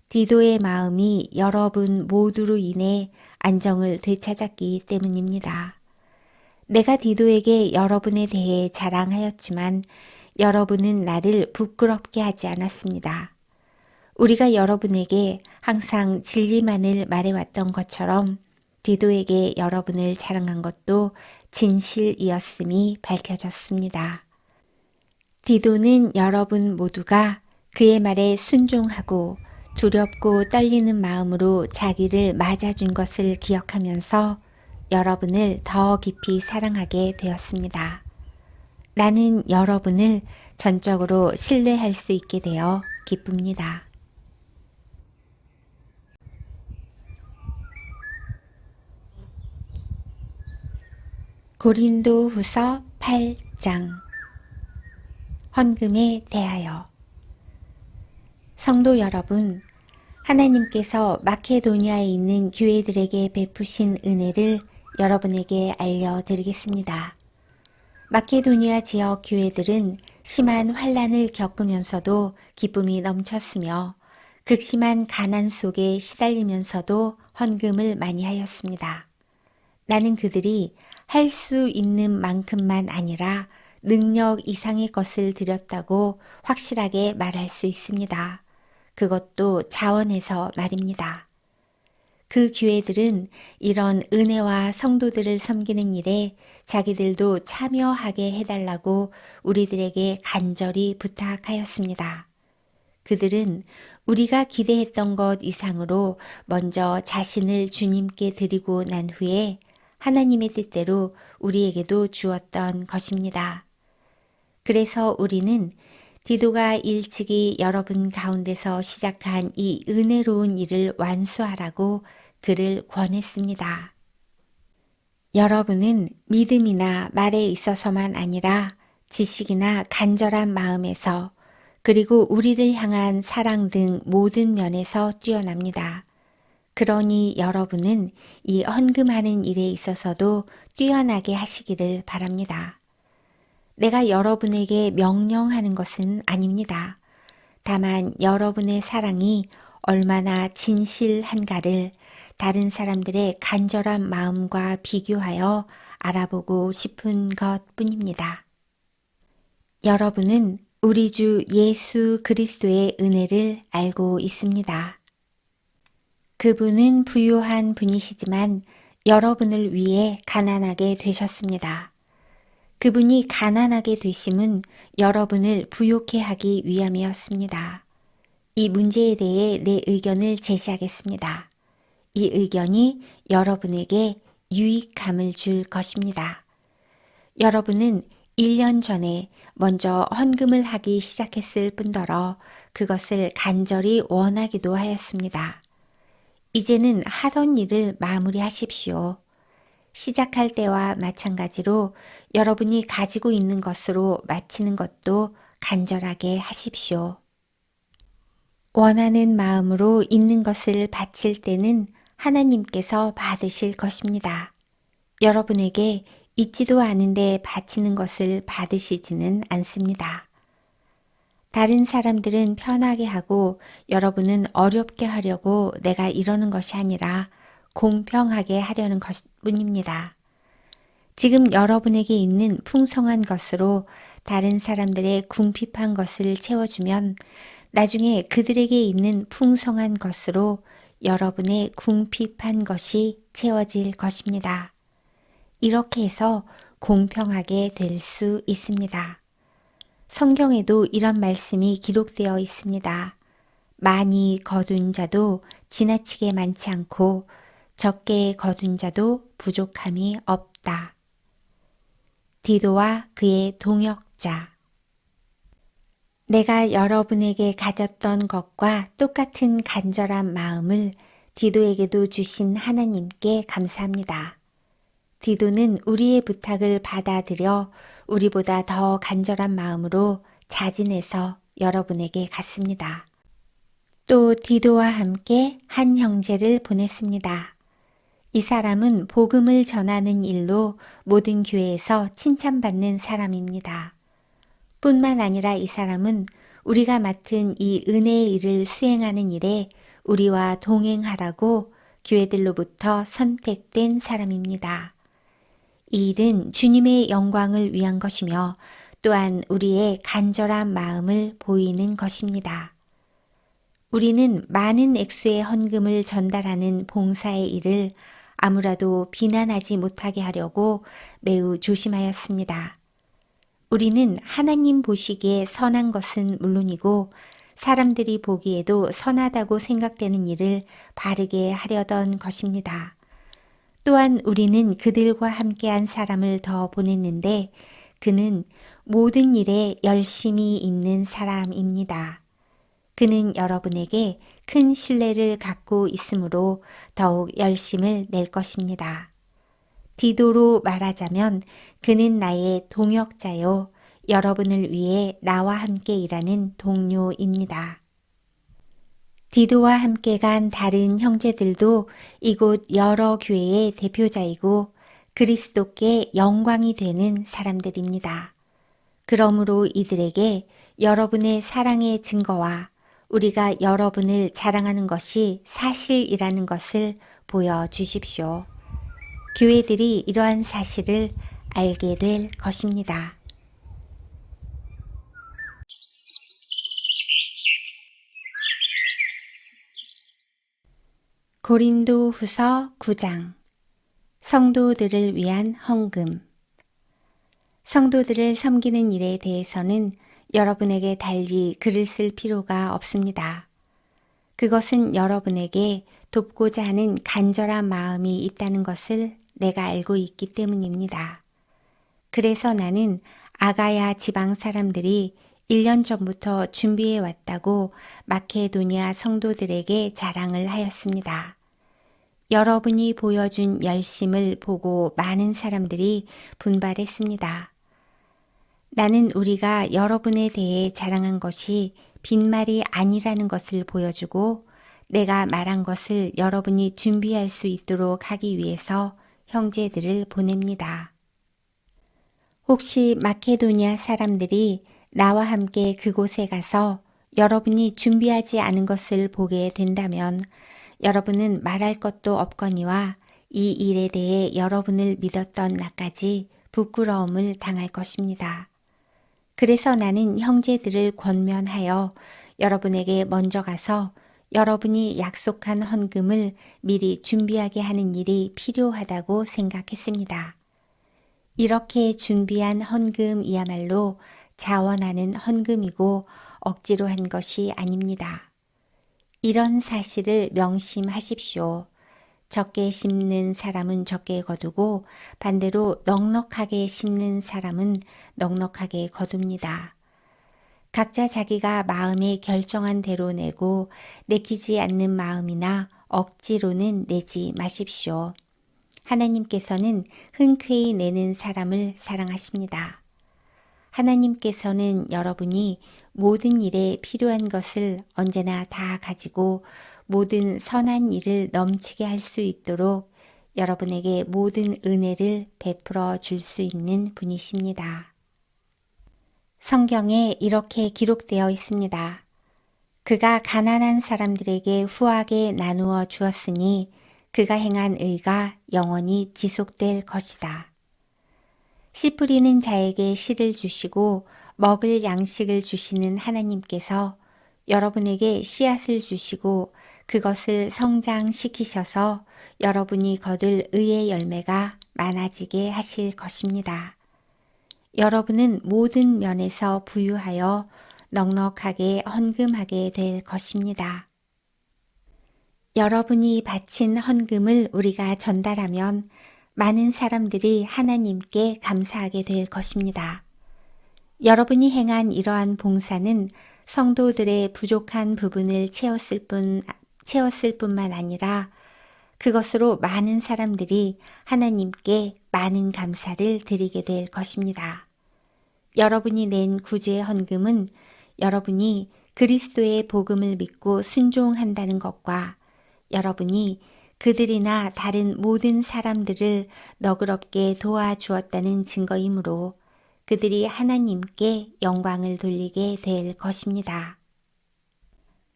디도의 마음이 여러분 모두로 인해 안정을 되찾았기 때문입니다. 내가 디도에게 여러분에 대해 자랑하였지만 여러분은 나를 부끄럽게 하지 않았습니다. 우리가 여러분에게 항상 진리만을 말해왔던 것처럼 디도에게 여러분을 자랑한 것도 진실이었음이 밝혀졌습니다. 디도는 여러분 모두가 그의 말에 순종하고 두렵고 떨리는 마음으로 자기를 맞아준 것을 기억하면서 여러분을 더 깊이 사랑하게 되었습니다. 나는 여러분을 전적으로 신뢰할 수 있게 되어 기쁩니다. 고린도 후서 8장 헌금에 대하여 성도 여러분, 하나님께서 마케도니아에 있는 교회들에게 베푸신 은혜를 여러분에게 알려드리겠습니다. 마케도니아 지역 교회들은 심한 환난을 겪으면서도 기쁨이 넘쳤으며 극심한 가난 속에 시달리면서도 헌금을 많이 하였습니다. 나는 그들이 할 수 있는 만큼만 아니라 능력 이상의 것을 드렸다고 확실하게 말할 수 있습니다. 그것도 자원에서 말입니다. 그 교회들은 이런 은혜와 성도들을 섬기는 일에 자기들도 참여하게 해달라고 우리들에게 간절히 부탁하였습니다. 그들은 우리가 기대했던 것 이상으로 먼저 자신을 주님께 드리고 난 후에 하나님의 뜻대로 우리에게도 주었던 것입니다. 그래서 우리는 디도가 일찍이 여러분 가운데서 시작한 이 은혜로운 일을 완수하라고 그를 권했습니다. 여러분은 믿음이나 말에 있어서만 아니라 지식이나 간절한 마음에서 그리고 우리를 향한 사랑 등 모든 면에서 뛰어납니다. 그러니 여러분은 이 헌금하는 일에 있어서도 뛰어나게 하시기를 바랍니다. 내가 여러분에게 명령하는 것은 아닙니다. 다만 여러분의 사랑이 얼마나 진실한가를 다른 사람들의 간절한 마음과 비교하여 알아보고 싶은 것 뿐입니다. 여러분은 우리 주 예수 그리스도의 은혜를 알고 있습니다. 그분은 부유한 분이시지만 여러분을 위해 가난하게 되셨습니다. 그분이 가난하게 되심은 여러분을 부욕해 하기 위함이었습니다. 이 문제에 대해 내 의견을 제시하겠습니다. 이 의견이 여러분에게 유익함을 줄 것입니다. 여러분은 1년 전에 먼저 헌금을 하기 시작했을 뿐더러 그것을 간절히 원하기도 하였습니다. 이제는 하던 일을 마무리하십시오. 시작할 때와 마찬가지로 여러분이 가지고 있는 것으로 마치는 것도 간절하게 하십시오. 원하는 마음으로 있는 것을 바칠 때는 하나님께서 받으실 것입니다. 여러분에게 있지도 않은데 바치는 것을 받으시지는 않습니다. 다른 사람들은 편하게 하고 여러분은 어렵게 하려고 내가 이러는 것이 아니라 공평하게 하려는 것뿐입니다. 지금 여러분에게 있는 풍성한 것으로 다른 사람들의 궁핍한 것을 채워주면 나중에 그들에게 있는 풍성한 것으로 여러분의 궁핍한 것이 채워질 것입니다. 이렇게 해서 공평하게 될 수 있습니다. 성경에도 이런 말씀이 기록되어 있습니다. 많이 거둔 자도 지나치게 많지 않고 적게 거둔 자도 부족함이 없다. 디도와 그의 동역자. 내가 여러분에게 가졌던 것과 똑같은 간절한 마음을 디도에게도 주신 하나님께 감사합니다. 디도는 우리의 부탁을 받아들여 우리보다 더 간절한 마음으로 자진해서 여러분에게 갔습니다. 또 디도와 함께 한 형제를 보냈습니다. 이 사람은 복음을 전하는 일로 모든 교회에서 칭찬받는 사람입니다. 뿐만 아니라 이 사람은 우리가 맡은 이 은혜의 일을 수행하는 일에 우리와 동행하라고 교회들로부터 선택된 사람입니다. 이 일은 주님의 영광을 위한 것이며 또한 우리의 간절한 마음을 보이는 것입니다. 우리는 많은 액수의 헌금을 전달하는 봉사의 일을 아무라도 비난하지 못하게 하려고 매우 조심하였습니다. 우리는 하나님 보시기에 선한 것은 물론이고 사람들이 보기에도 선하다고 생각되는 일을 바르게 하려던 것입니다. 또한 우리는 그들과 함께한 사람을 더 보냈는데 그는 모든 일에 열심히 있는 사람입니다. 그는 여러분에게 큰 신뢰를 갖고 있으므로 더욱 열심을 낼 것입니다. 디도로 말하자면 그는 나의 동역자요, 여러분을 위해 나와 함께 일하는 동료입니다. 디도와 함께 간 다른 형제들도 이곳 여러 교회의 대표자이고 그리스도께 영광이 되는 사람들입니다. 그러므로 이들에게 여러분의 사랑의 증거와 우리가 여러분을 자랑하는 것이 사실이라는 것을 보여주십시오. 교회들이 이러한 사실을 알게 될 것입니다. 고린도 후서 9장. 성도들을 위한 헌금. 성도들을 섬기는 일에 대해서는 여러분에게 달리 글을 쓸 필요가 없습니다. 그것은 여러분에게 돕고자 하는 간절한 마음이 있다는 것을 내가 알고 있기 때문입니다. 그래서 나는 아가야 지방 사람들이 1년 전부터 준비해 왔다고 마케도니아 성도들에게 자랑을 하였습니다. 여러분이 보여준 열심을 보고 많은 사람들이 분발했습니다. 나는 우리가 여러분에 대해 자랑한 것이 빈말이 아니라는 것을 보여주고 내가 말한 것을 여러분이 준비할 수 있도록 하기 위해서 형제들을 보냅니다. 혹시 마케도니아 사람들이 나와 함께 그곳에 가서 여러분이 준비하지 않은 것을 보게 된다면 여러분은 말할 것도 없거니와 이 일에 대해 여러분을 믿었던 나까지 부끄러움을 당할 것입니다. 그래서 나는 형제들을 권면하여 여러분에게 먼저 가서 여러분이 약속한 헌금을 미리 준비하게 하는 일이 필요하다고 생각했습니다. 이렇게 준비한 헌금이야말로 자원하는 헌금이고 억지로 한 것이 아닙니다. 이런 사실을 명심하십시오. 적게 심는 사람은 적게 거두고 반대로 넉넉하게 심는 사람은 넉넉하게 거둡니다. 각자 자기가 마음에 결정한 대로 내고 내키지 않는 마음이나 억지로는 내지 마십시오. 하나님께서는 흔쾌히 내는 사람을 사랑하십니다. 하나님께서는 여러분이 모든 일에 필요한 것을 언제나 다 가지고 모든 선한 일을 넘치게 할 수 있도록 여러분에게 모든 은혜를 베풀어 줄 수 있는 분이십니다. 성경에 이렇게 기록되어 있습니다. 그가 가난한 사람들에게 후하게 나누어 주었으니 그가 행한 의가 영원히 지속될 것이다. 씨 뿌리는 자에게 씨를 주시고 먹을 양식을 주시는 하나님께서 여러분에게 씨앗을 주시고 그것을 성장시키셔서 여러분이 거둘 의의 열매가 많아지게 하실 것입니다. 여러분은 모든 면에서 부유하여 넉넉하게 헌금하게 될 것입니다. 여러분이 바친 헌금을 우리가 전달하면 많은 사람들이 하나님께 감사하게 될 것입니다. 여러분이 행한 이러한 봉사는 성도들의 부족한 부분을 채웠을 뿐만 아니라 그것으로 많은 사람들이 하나님께 많은 감사를 드리게 될 것입니다. 여러분이 낸 구제 헌금은 여러분이 그리스도의 복음을 믿고 순종한다는 것과 여러분이 그들이나 다른 모든 사람들을 너그럽게 도와주었다는 증거이므로 그들이 하나님께 영광을 돌리게 될 것입니다.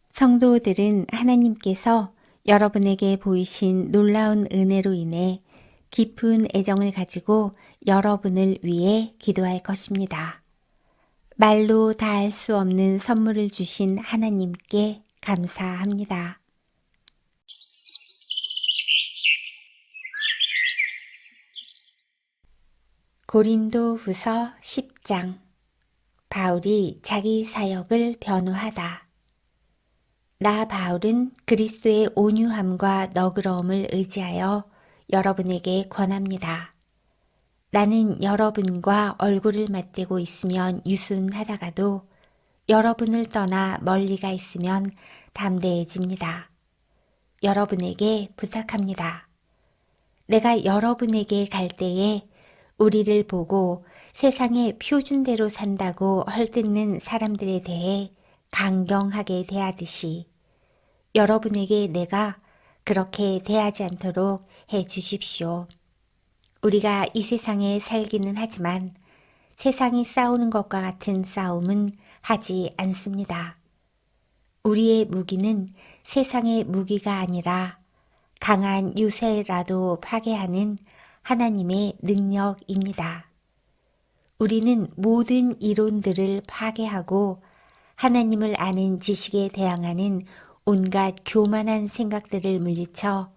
성도들은 하나님께서 여러분에게 보이신 놀라운 은혜로 인해 깊은 애정을 가지고 여러분을 위해 기도할 것입니다. 말로 다할 수 없는 선물을 주신 하나님께 감사합니다. 고린도 후서 10장. 바울이 자기 사역을 변호하다. 나 바울은 그리스도의 온유함과 너그러움을 의지하여 여러분에게 권합니다. 나는 여러분과 얼굴을 맞대고 있으면 유순하다가도 여러분을 떠나 멀리가 있으면 담대해집니다. 여러분에게 부탁합니다. 내가 여러분에게 갈 때에 우리를 보고 세상의 표준대로 산다고 헐뜯는 사람들에 대해 강경하게 대하듯이 여러분에게 내가 그렇게 대하지 않도록 해 주십시오. 우리가 이 세상에 살기는 하지만 세상이 싸우는 것과 같은 싸움은 하지 않습니다. 우리의 무기는 세상의 무기가 아니라 강한 유세라도 파괴하는 하나님의 능력입니다. 우리는 모든 이론들을 파괴하고 하나님을 아는 지식에 대항하는 온갖 교만한 생각들을 물리쳐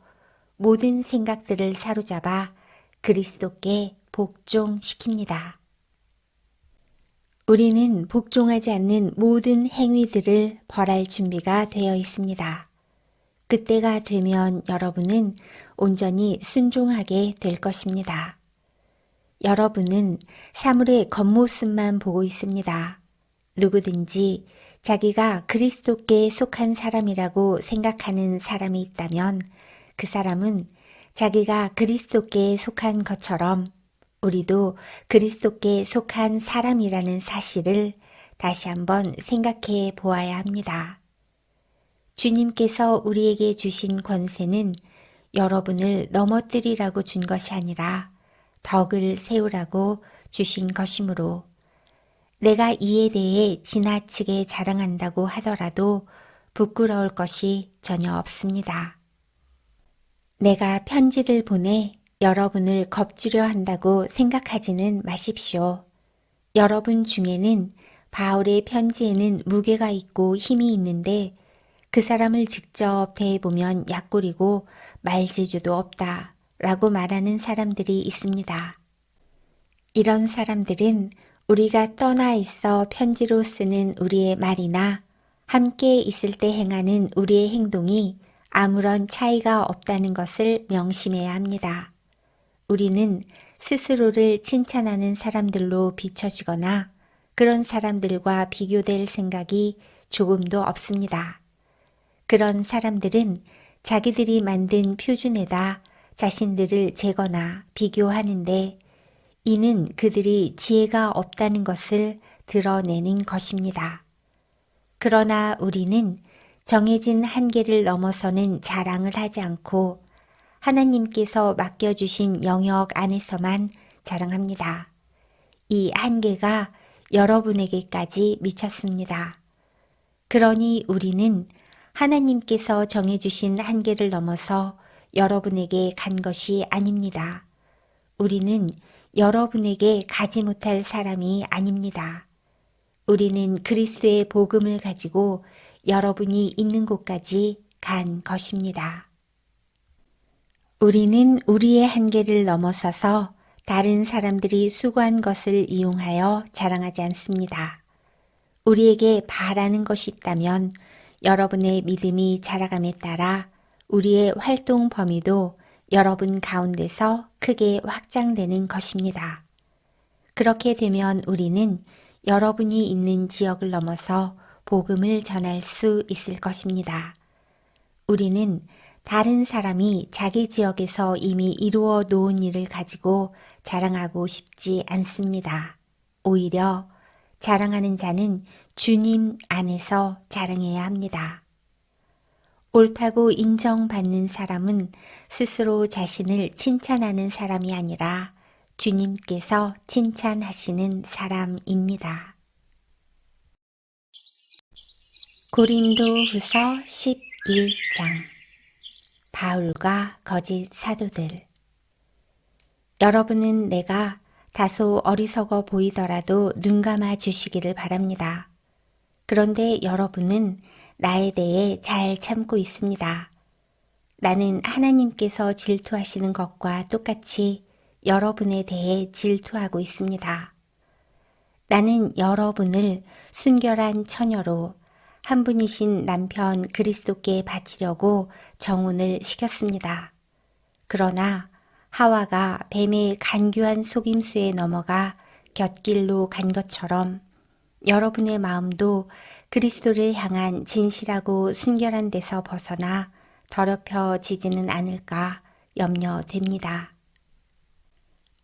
모든 생각들을 사로잡아 그리스도께 복종시킵니다. 우리는 복종하지 않는 모든 행위들을 벌할 준비가 되어 있습니다. 그때가 되면 여러분은 온전히 순종하게 될 것입니다. 여러분은 사물의 겉모습만 보고 있습니다. 누구든지 자기가 그리스도께 속한 사람이라고 생각하는 사람이 있다면 그 사람은 자기가 그리스도께 속한 것처럼 우리도 그리스도께 속한 사람이라는 사실을 다시 한번 생각해 보아야 합니다. 주님께서 우리에게 주신 권세는 여러분을 넘어뜨리라고 준 것이 아니라 덕을 세우라고 주신 것이므로 내가 이에 대해 지나치게 자랑한다고 하더라도 부끄러울 것이 전혀 없습니다. 내가 편지를 보내 여러분을 겁주려 한다고 생각하지는 마십시오. 여러분 중에는 바울의 편지에는 무게가 있고 힘이 있는데 그 사람을 직접 대해보면 약골이고 말재주도 없다 라고 말하는 사람들이 있습니다. 이런 사람들은 우리가 떠나 있어 편지로 쓰는 우리의 말이나 함께 있을 때 행하는 우리의 행동이 아무런 차이가 없다는 것을 명심해야 합니다. 우리는 스스로를 칭찬하는 사람들로 비춰지거나 그런 사람들과 비교될 생각이 조금도 없습니다. 그런 사람들은 자기들이 만든 표준에다 자신들을 재거나 비교하는데 이는 그들이 지혜가 없다는 것을 드러내는 것입니다. 그러나 우리는 정해진 한계를 넘어서는 자랑을 하지 않고 하나님께서 맡겨주신 영역 안에서만 자랑합니다. 이 한계가 여러분에게까지 미쳤습니다. 그러니 우리는 하나님께서 정해주신 한계를 넘어서 여러분에게 간 것이 아닙니다. 우리는 여러분에게 가지 못할 사람이 아닙니다. 우리는 그리스도의 복음을 가지고 여러분이 있는 곳까지 간 것입니다. 우리는 우리의 한계를 넘어서서 다른 사람들이 수고한 것을 이용하여 자랑하지 않습니다. 우리에게 바라는 것이 있다면 여러분의 믿음이 자라감에 따라 우리의 활동 범위도 여러분 가운데서 크게 확장되는 것입니다. 그렇게 되면 우리는 여러분이 있는 지역을 넘어서 복음을 전할 수 있을 것입니다. 우리는 다른 사람이 자기 지역에서 이미 이루어 놓은 일을 가지고 자랑하고 싶지 않습니다. 오히려 자랑하는 자는 주님 안에서 자랑해야 합니다. 옳다고 인정받는 사람은 스스로 자신을 칭찬하는 사람이 아니라 주님께서 칭찬하시는 사람입니다. 고린도후서 11장 바울과 거짓 사도들. 여러분은 내가 다소 어리석어 보이더라도 눈감아 주시기를 바랍니다. 그런데 여러분은 나에 대해 잘 참고 있습니다. 나는 하나님께서 질투하시는 것과 똑같이 여러분에 대해 질투하고 있습니다. 나는 여러분을 순결한 처녀로 한 분이신 남편 그리스도께 바치려고 정혼을 시켰습니다. 그러나 하와가 뱀의 간교한 속임수에 넘어가 곁길로 간 것처럼 여러분의 마음도 그리스도를 향한 진실하고 순결한 데서 벗어나 더럽혀지지는 않을까 염려됩니다.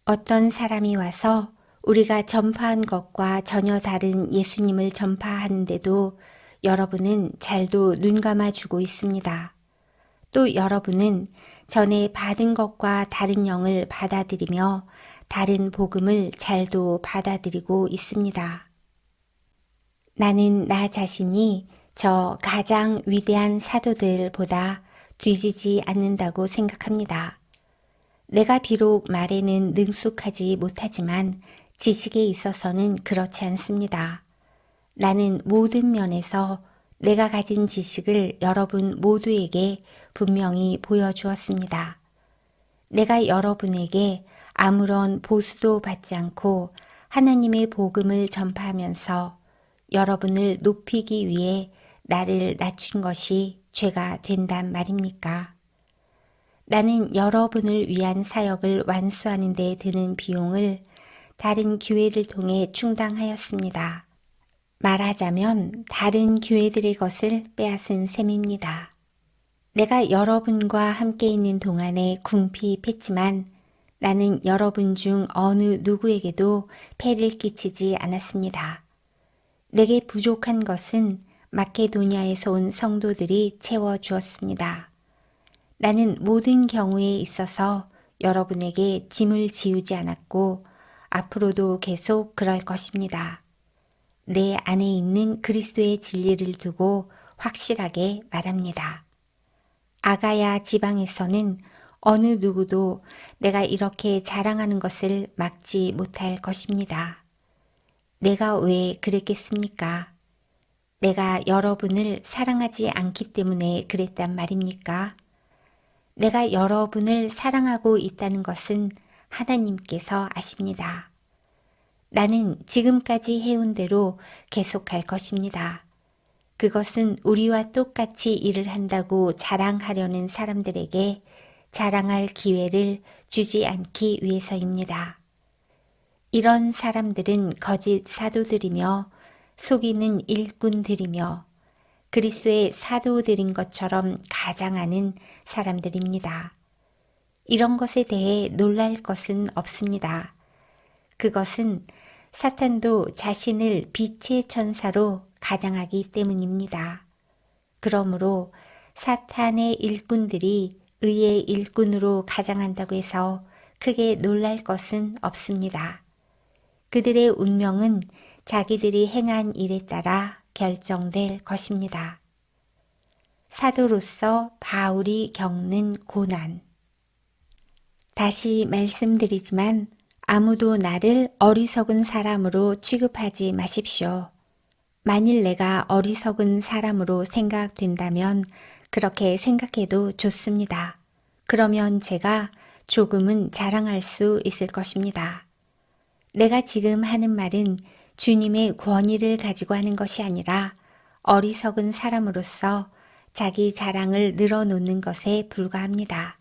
어떤 사람이 와서 우리가 전파한 것과 전혀 다른 예수님을 전파하는데도 여러분은 잘도 눈 감아주고 있습니다. 또 여러분은 전에 받은 것과 다른 영을 받아들이며 다른 복음을 잘도 받아들이고 있습니다. 나는 나 자신이 저 가장 위대한 사도들보다 뒤지지 않는다고 생각합니다. 내가 비록 말에는 능숙하지 못하지만 지식에 있어서는 그렇지 않습니다. 나는 모든 면에서 내가 가진 지식을 여러분 모두에게 분명히 보여주었습니다. 내가 여러분에게 아무런 보수도 받지 않고 하나님의 복음을 전파하면서 여러분을 높이기 위해 나를 낮춘 것이 죄가 된단 말입니까? 나는 여러분을 위한 사역을 완수하는 데 드는 비용을 다른 교회를 통해 충당하였습니다. 말하자면 다른 교회들의 것을 빼앗은 셈입니다. 내가 여러분과 함께 있는 동안에 궁핍했지만 나는 여러분 중 어느 누구에게도 폐를 끼치지 않았습니다. 내게 부족한 것은 마케도니아에서 온 성도들이 채워주었습니다. 나는 모든 경우에 있어서 여러분에게 짐을 지우지 않았고 앞으로도 계속 그럴 것입니다. 내 안에 있는 그리스도의 진리를 두고 확실하게 말합니다. 아가야 지방에서는 어느 누구도 내가 이렇게 자랑하는 것을 막지 못할 것입니다. 내가 왜 그랬겠습니까? 내가 여러분을 사랑하지 않기 때문에 그랬단 말입니까? 내가 여러분을 사랑하고 있다는 것은 하나님께서 아십니다. 나는 지금까지 해온 대로 계속할 것입니다. 그것은 우리와 똑같이 일을 한다고 자랑하려는 사람들에게 자랑할 기회를 주지 않기 위해서입니다. 이런 사람들은 거짓 사도들이며 속이는 일꾼들이며 그리스도의 사도들인 것처럼 가장하는 사람들입니다. 이런 것에 대해 놀랄 것은 없습니다. 그것은 사탄도 자신을 빛의 천사로 가장하기 때문입니다. 그러므로 사탄의 일꾼들이 의의 일꾼으로 가장한다고 해서 크게 놀랄 것은 없습니다. 그들의 운명은 자기들이 행한 일에 따라 결정될 것입니다. 사도로서 바울이 겪는 고난. 다시 말씀드리지만 아무도 나를 어리석은 사람으로 취급하지 마십시오. 만일 내가 어리석은 사람으로 생각된다면 그렇게 생각해도 좋습니다. 그러면 제가 조금은 자랑할 수 있을 것입니다. 내가 지금 하는 말은 주님의 권위를 가지고 하는 것이 아니라 어리석은 사람으로서 자기 자랑을 늘어놓는 것에 불과합니다.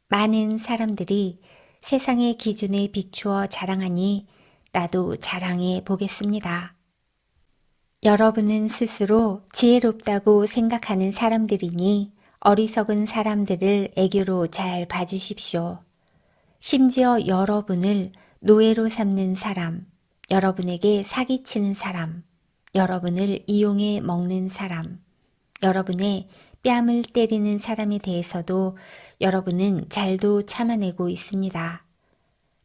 많은 사람들이 세상의 기준에 비추어 자랑하니 나도 자랑해 보겠습니다. 여러분은 스스로 지혜롭다고 생각하는 사람들이니 어리석은 사람들을 애교로 잘 봐주십시오. 심지어 여러분을 노예로 삼는 사람, 여러분에게 사기치는 사람, 여러분을 이용해 먹는 사람, 여러분의 뺨을 때리는 사람에 대해서도 여러분은 잘도 참아내고 있습니다.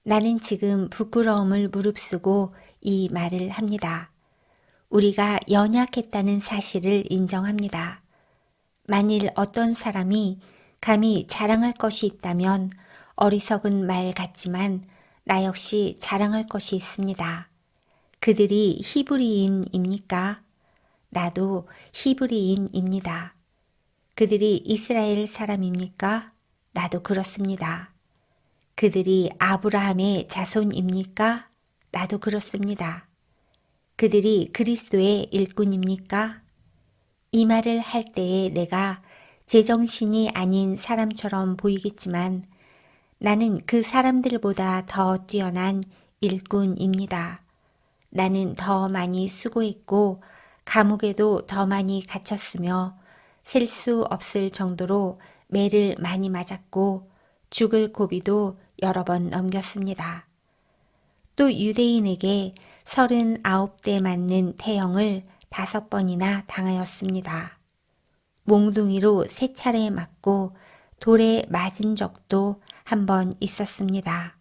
나는 지금 부끄러움을 무릅쓰고 이 말을 합니다. 우리가 연약했다는 사실을 인정합니다. 만일 어떤 사람이 감히 자랑할 것이 있다면 어리석은 말 같지만 나 역시 자랑할 것이 있습니다. 그들이 히브리인입니까? 나도 히브리인입니다. 그들이 이스라엘 사람입니까? 나도 그렇습니다. 그들이 아브라함의 자손입니까? 나도 그렇습니다. 그들이 그리스도의 일꾼입니까? 이 말을 할 때에 내가 제정신이 아닌 사람처럼 보이겠지만 나는 그 사람들보다 더 뛰어난 일꾼입니다. 나는 더 많이 수고했고 감옥에도 더 많이 갇혔으며 셀 수 없을 정도로 매를 많이 맞았고 죽을 고비도 여러 번 넘겼습니다. 또 유대인에게 39대 맞는 태형을 5번이나 당하였습니다. 몽둥이로 3차례 맞고 돌에 맞은 적도 한 번 있었습니다.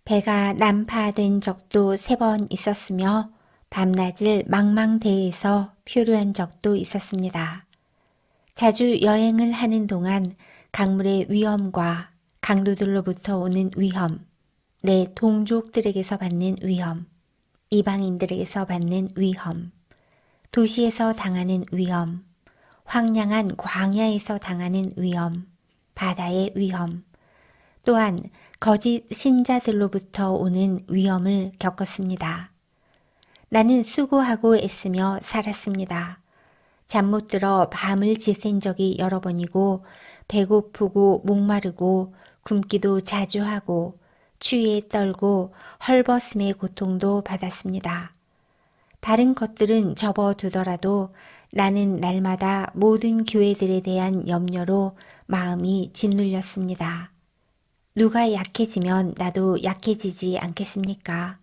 배가 난파된 적도 3번 있었으며 밤낮을 망망대해에서 표류한 적도 있었습니다. 자주 여행을 하는 동안 강물의 위험과 강도들로부터 오는 위험, 내 동족들에게서 받는 위험, 이방인들에게서 받는 위험, 도시에서 당하는 위험, 황량한 광야에서 당하는 위험, 바다의 위험, 또한 거짓 신자들로부터 오는 위험을 겪었습니다. 나는 수고하고 애쓰며 살았습니다. 잠 못 들어 밤을 지샌 적이 여러 번이고 배고프고 목마르고 굶기도 자주 하고 추위에 떨고 헐벗음의 고통도 받았습니다. 다른 것들은 접어두더라도 나는 날마다 모든 교회들에 대한 염려로 마음이 짓눌렸습니다. 누가 약해지면 나도 약해지지 않겠습니까?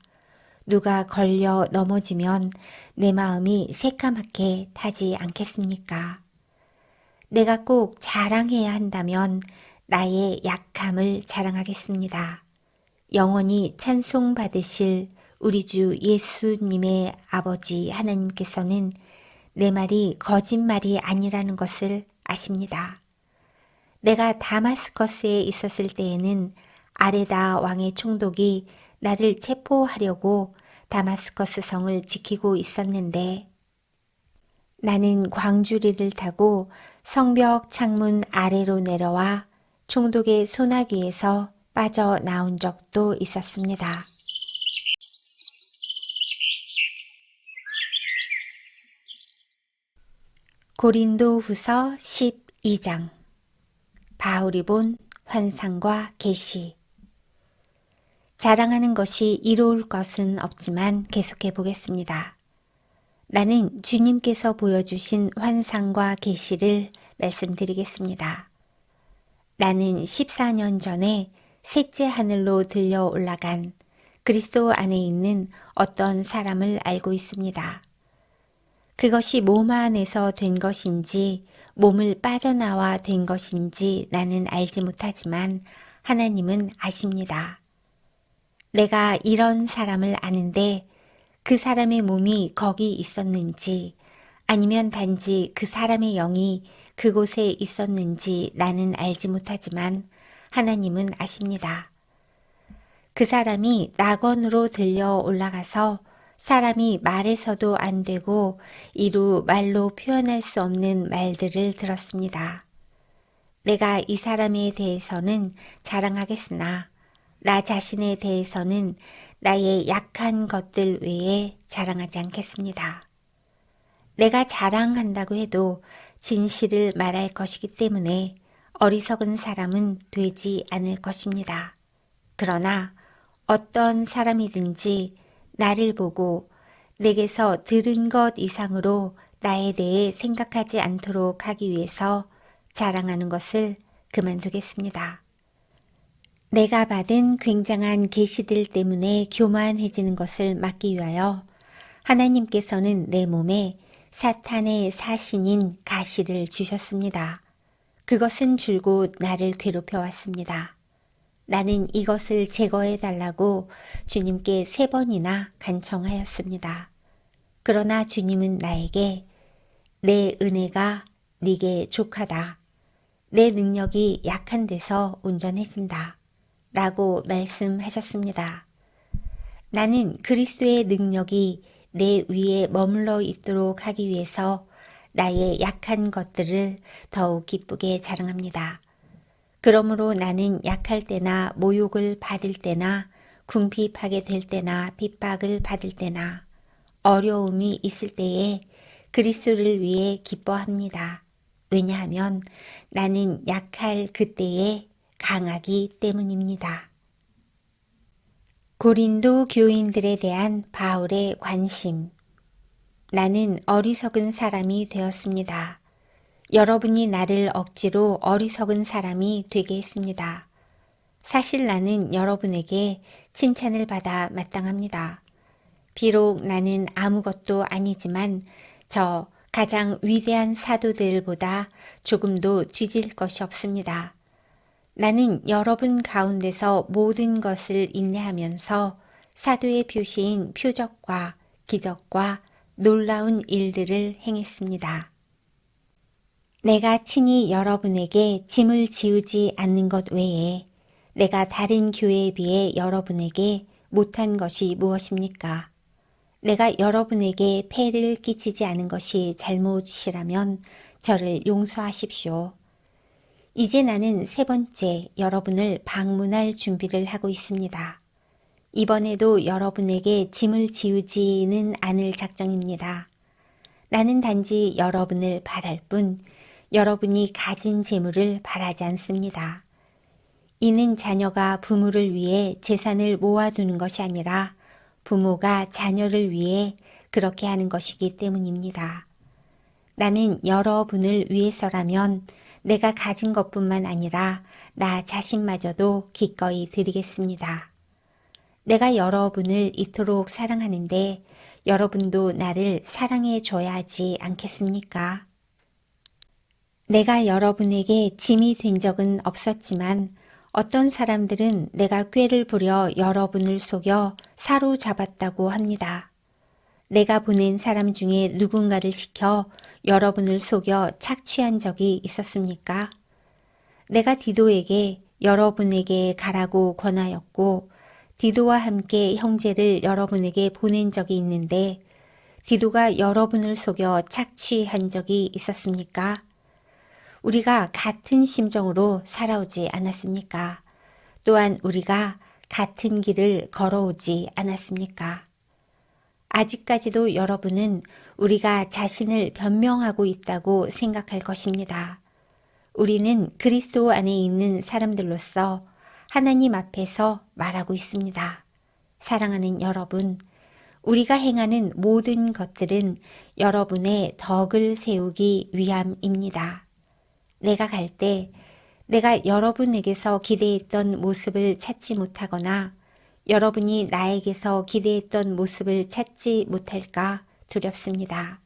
누가 걸려 넘어지면 내 마음이 새까맣게 타지 않겠습니까? 내가 꼭 자랑해야 한다면 나의 약함을 자랑하겠습니다. 영원히 찬송받으실 우리 주 예수님의 아버지 하나님께서는 내 말이 거짓말이 아니라는 것을 아십니다. 내가 다마스커스에 있었을 때에는 아레다 왕의 총독이 나를 체포하려고 다마스커스 성을 지키고 있었는데 나는 광주리를 타고 성벽 창문 아래로 내려와 총독의 소나기에서 빠져나온 적도 있었습니다. 고린도 후서 12장 바울이 본 환상과 계시. 자랑하는 것이 이로울 것은 없지만 계속해 보겠습니다. 나는 주님께서 보여주신 환상과 계시를 말씀드리겠습니다. 나는 14년 전에 셋째 하늘로 들려 올라간 그리스도 안에 있는 어떤 사람을 알고 있습니다. 그것이 몸 안에서 된 것인지 몸을 빠져나와 된 것인지 나는 알지 못하지만 하나님은 아십니다. 내가 이런 사람을 아는데 그 사람의 몸이 거기 있었는지 아니면 단지 그 사람의 영이 그곳에 있었는지 나는 알지 못하지만 하나님은 아십니다. 그 사람이 낙원으로 들려 올라가서 사람이 말해서도 안 되고 이루 말로 표현할 수 없는 말들을 들었습니다. 내가 이 사람에 대해서는 자랑하겠으나 나 자신에 대해서는 나의 약한 것들 외에 자랑하지 않겠습니다. 내가 자랑한다고 해도 진실을 말할 것이기 때문에 어리석은 사람은 되지 않을 것입니다. 그러나 어떤 사람이든지 나를 보고 내게서 들은 것 이상으로 나에 대해 생각하지 않도록 하기 위해서 자랑하는 것을 그만두겠습니다. 내가 받은 굉장한 계시들 때문에 교만해지는 것을 막기 위하여 하나님께서는 내 몸에 사탄의 사신인 가시를 주셨습니다. 그것은 줄곧 나를 괴롭혀 왔습니다. 나는 이것을 제거해 달라고 주님께 3번이나 간청하였습니다. 그러나 주님은 나에게 내 은혜가 네게 족하다. 내 능력이 약한 데서 온전해진다. 라고 말씀하셨습니다. 나는 그리스도의 능력이 내 위에 머물러 있도록 하기 위해서 나의 약한 것들을 더욱 기쁘게 자랑합니다. 그러므로 나는 약할 때나 모욕을 받을 때나 궁핍하게 될 때나 핍박을 받을 때나 어려움이 있을 때에 그리스도를 위해 기뻐합니다. 왜냐하면 나는 약할 그때에 강하기 때문입니다. 고린도 교인들에 대한 바울의 관심. 나는 어리석은 사람이 되었습니다. 여러분이 나를 억지로 어리석은 사람이 되게 했습니다. 사실 나는 여러분에게 칭찬을 받아 마땅합니다. 비록 나는 아무것도 아니지만 저 가장 위대한 사도들보다 조금도 뒤질 것이 없습니다. 나는 여러분 가운데서 모든 것을 인내하면서 사도의 표시인 표적과 기적과 놀라운 일들을 행했습니다. 내가 친히 여러분에게 짐을 지우지 않는 것 외에 내가 다른 교회에 비해 여러분에게 못한 것이 무엇입니까? 내가 여러분에게 폐를 끼치지 않은 것이 잘못이라면 저를 용서하십시오. 이제 나는 3번째 여러분을 방문할 준비를 하고 있습니다. 이번에도 여러분에게 짐을 지우지는 않을 작정입니다. 나는 단지 여러분을 바랄 뿐 여러분이 가진 재물을 바라지 않습니다. 이는 자녀가 부모를 위해 재산을 모아두는 것이 아니라 부모가 자녀를 위해 그렇게 하는 것이기 때문입니다. 나는 여러분을 위해서라면 내가 가진 것뿐만 아니라 나 자신마저도 기꺼이 드리겠습니다. 내가 여러분을 이토록 사랑하는데 여러분도 나를 사랑해 줘야 하지 않겠습니까? 내가 여러분에게 짐이 된 적은 없었지만 어떤 사람들은 내가 꾀를 부려 여러분을 속여 사로잡았다고 합니다. 내가 보낸 사람 중에 누군가를 시켜 여러분을 속여 착취한 적이 있었습니까? 내가 디도에게 여러분에게 가라고 권하였고 디도와 함께 형제를 여러분에게 보낸 적이 있는데 디도가 여러분을 속여 착취한 적이 있었습니까? 우리가 같은 심정으로 살아오지 않았습니까? 또한 우리가 같은 길을 걸어오지 않았습니까? 아직까지도 여러분은 우리가 자신을 변명하고 있다고 생각할 것입니다. 우리는 그리스도 안에 있는 사람들로서 하나님 앞에서 말하고 있습니다. 사랑하는 여러분, 우리가 행하는 모든 것들은 여러분의 덕을 세우기 위함입니다. 내가 갈 때 내가 여러분에게서 기대했던 모습을 찾지 못하거나 여러분이 나에게서 기대했던 모습을 찾지 못할까 두렵습니다.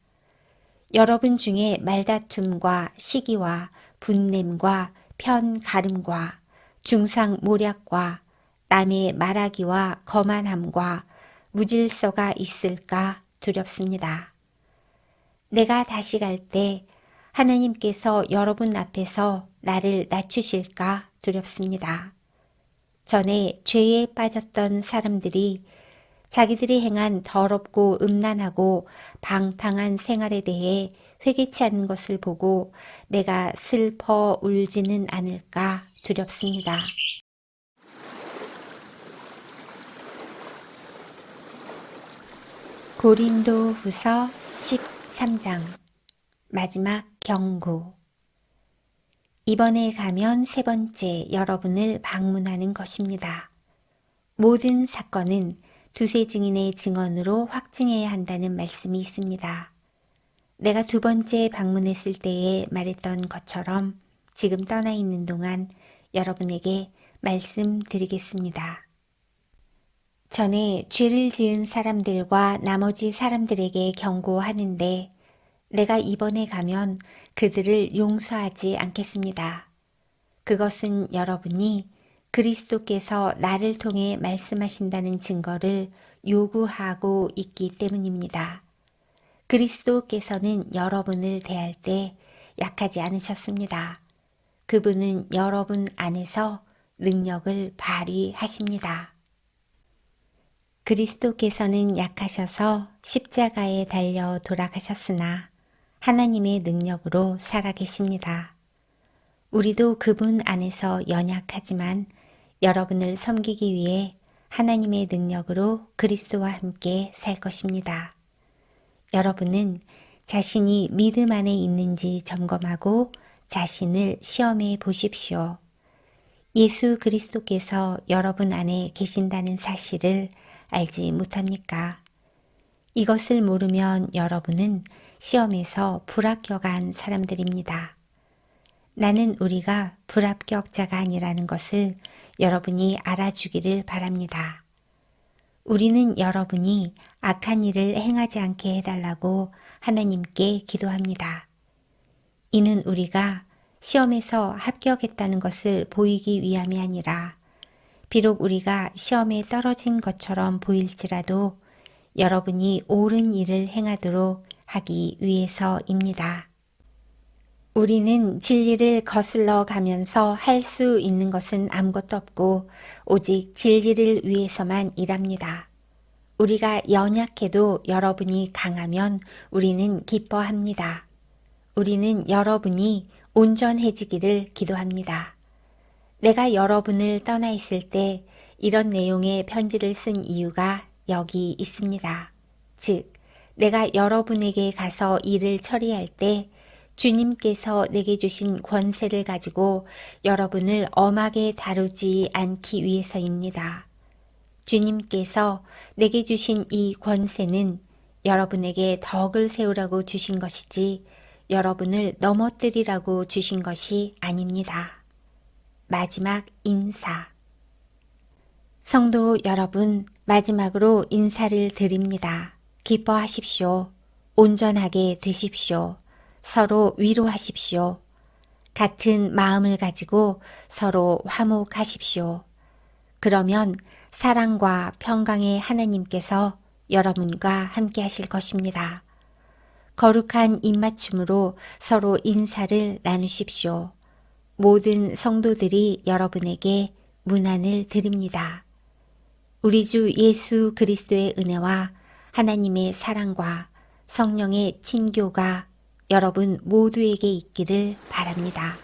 여러분 중에 말다툼과 시기와 분냄과 편가름과 중상모략과 남의 말하기와 거만함과 무질서가 있을까 두렵습니다. 내가 다시 갈 때 하나님께서 여러분 앞에서 나를 낮추실까 두렵습니다. 전에 죄에 빠졌던 사람들이 자기들이 행한 더럽고 음란하고 방탕한 생활에 대해 회개치 않는 것을 보고 내가 슬퍼 울지는 않을까 두렵습니다. 고린도 후서 13장 마지막 경고. 이번에 가면 세 번째 여러분을 방문하는 것입니다. 모든 사건은 두세 증인의 증언으로 확증해야 한다는 말씀이 있습니다. 내가 두 번째 방문했을 때에 말했던 것처럼 지금 떠나 있는 동안 여러분에게 말씀드리겠습니다. 전에 죄를 지은 사람들과 나머지 사람들에게 경고하는데 내가 이번에 가면 그들을 용서하지 않겠습니다. 그것은 여러분이 그리스도께서 나를 통해 말씀하신다는 증거를 요구하고 있기 때문입니다. 그리스도께서는 여러분을 대할 때 약하지 않으셨습니다. 그분은 여러분 안에서 능력을 발휘하십니다. 그리스도께서는 약하셔서 십자가에 달려 돌아가셨으나 하나님의 능력으로 살아계십니다. 우리도 그분 안에서 연약하지만 여러분을 섬기기 위해 하나님의 능력으로 그리스도와 함께 살 것입니다. 여러분은 자신이 믿음 안에 있는지 점검하고 자신을 시험해 보십시오. 예수 그리스도께서 여러분 안에 계신다는 사실을 알지 못합니까? 이것을 모르면 여러분은 시험에서 불합격한 사람들입니다. 나는 우리가 불합격자가 아니라는 것을 여러분이 알아주기를 바랍니다. 우리는 여러분이 악한 일을 행하지 않게 해달라고 하나님께 기도합니다. 이는 우리가 시험에서 합격했다는 것을 보이기 위함이 아니라 비록 우리가 시험에 떨어진 것처럼 보일지라도 여러분이 옳은 일을 행하도록 하기 위해서입니다. 우리는 진리를 거슬러 가면서 할 수 있는 것은 아무것도 없고 오직 진리를 위해서만 일합니다. 우리가 연약해도 여러분이 강하면 우리는 기뻐합니다. 우리는 여러분이 온전해지기를 기도합니다. 내가 여러분을 떠나 있을 때 이런 내용의 편지를 쓴 이유가 여기 있습니다. 즉, 내가 여러분에게 가서 일을 처리할 때 주님께서 내게 주신 권세를 가지고 여러분을 엄하게 다루지 않기 위해서입니다. 주님께서 내게 주신 이 권세는 여러분에게 덕을 세우라고 주신 것이지 여러분을 넘어뜨리라고 주신 것이 아닙니다. 마지막 인사. 성도 여러분, 마지막으로 인사를 드립니다. 기뻐하십시오. 온전하게 되십시오. 서로 위로하십시오. 같은 마음을 가지고 서로 화목하십시오. 그러면 사랑과 평강의 하나님께서 여러분과 함께 하실 것입니다. 거룩한 입맞춤으로 서로 인사를 나누십시오. 모든 성도들이 여러분에게 문안을 드립니다. 우리 주 예수 그리스도의 은혜와 하나님의 사랑과 성령의 친교가 여러분 모두에게 있기를 바랍니다.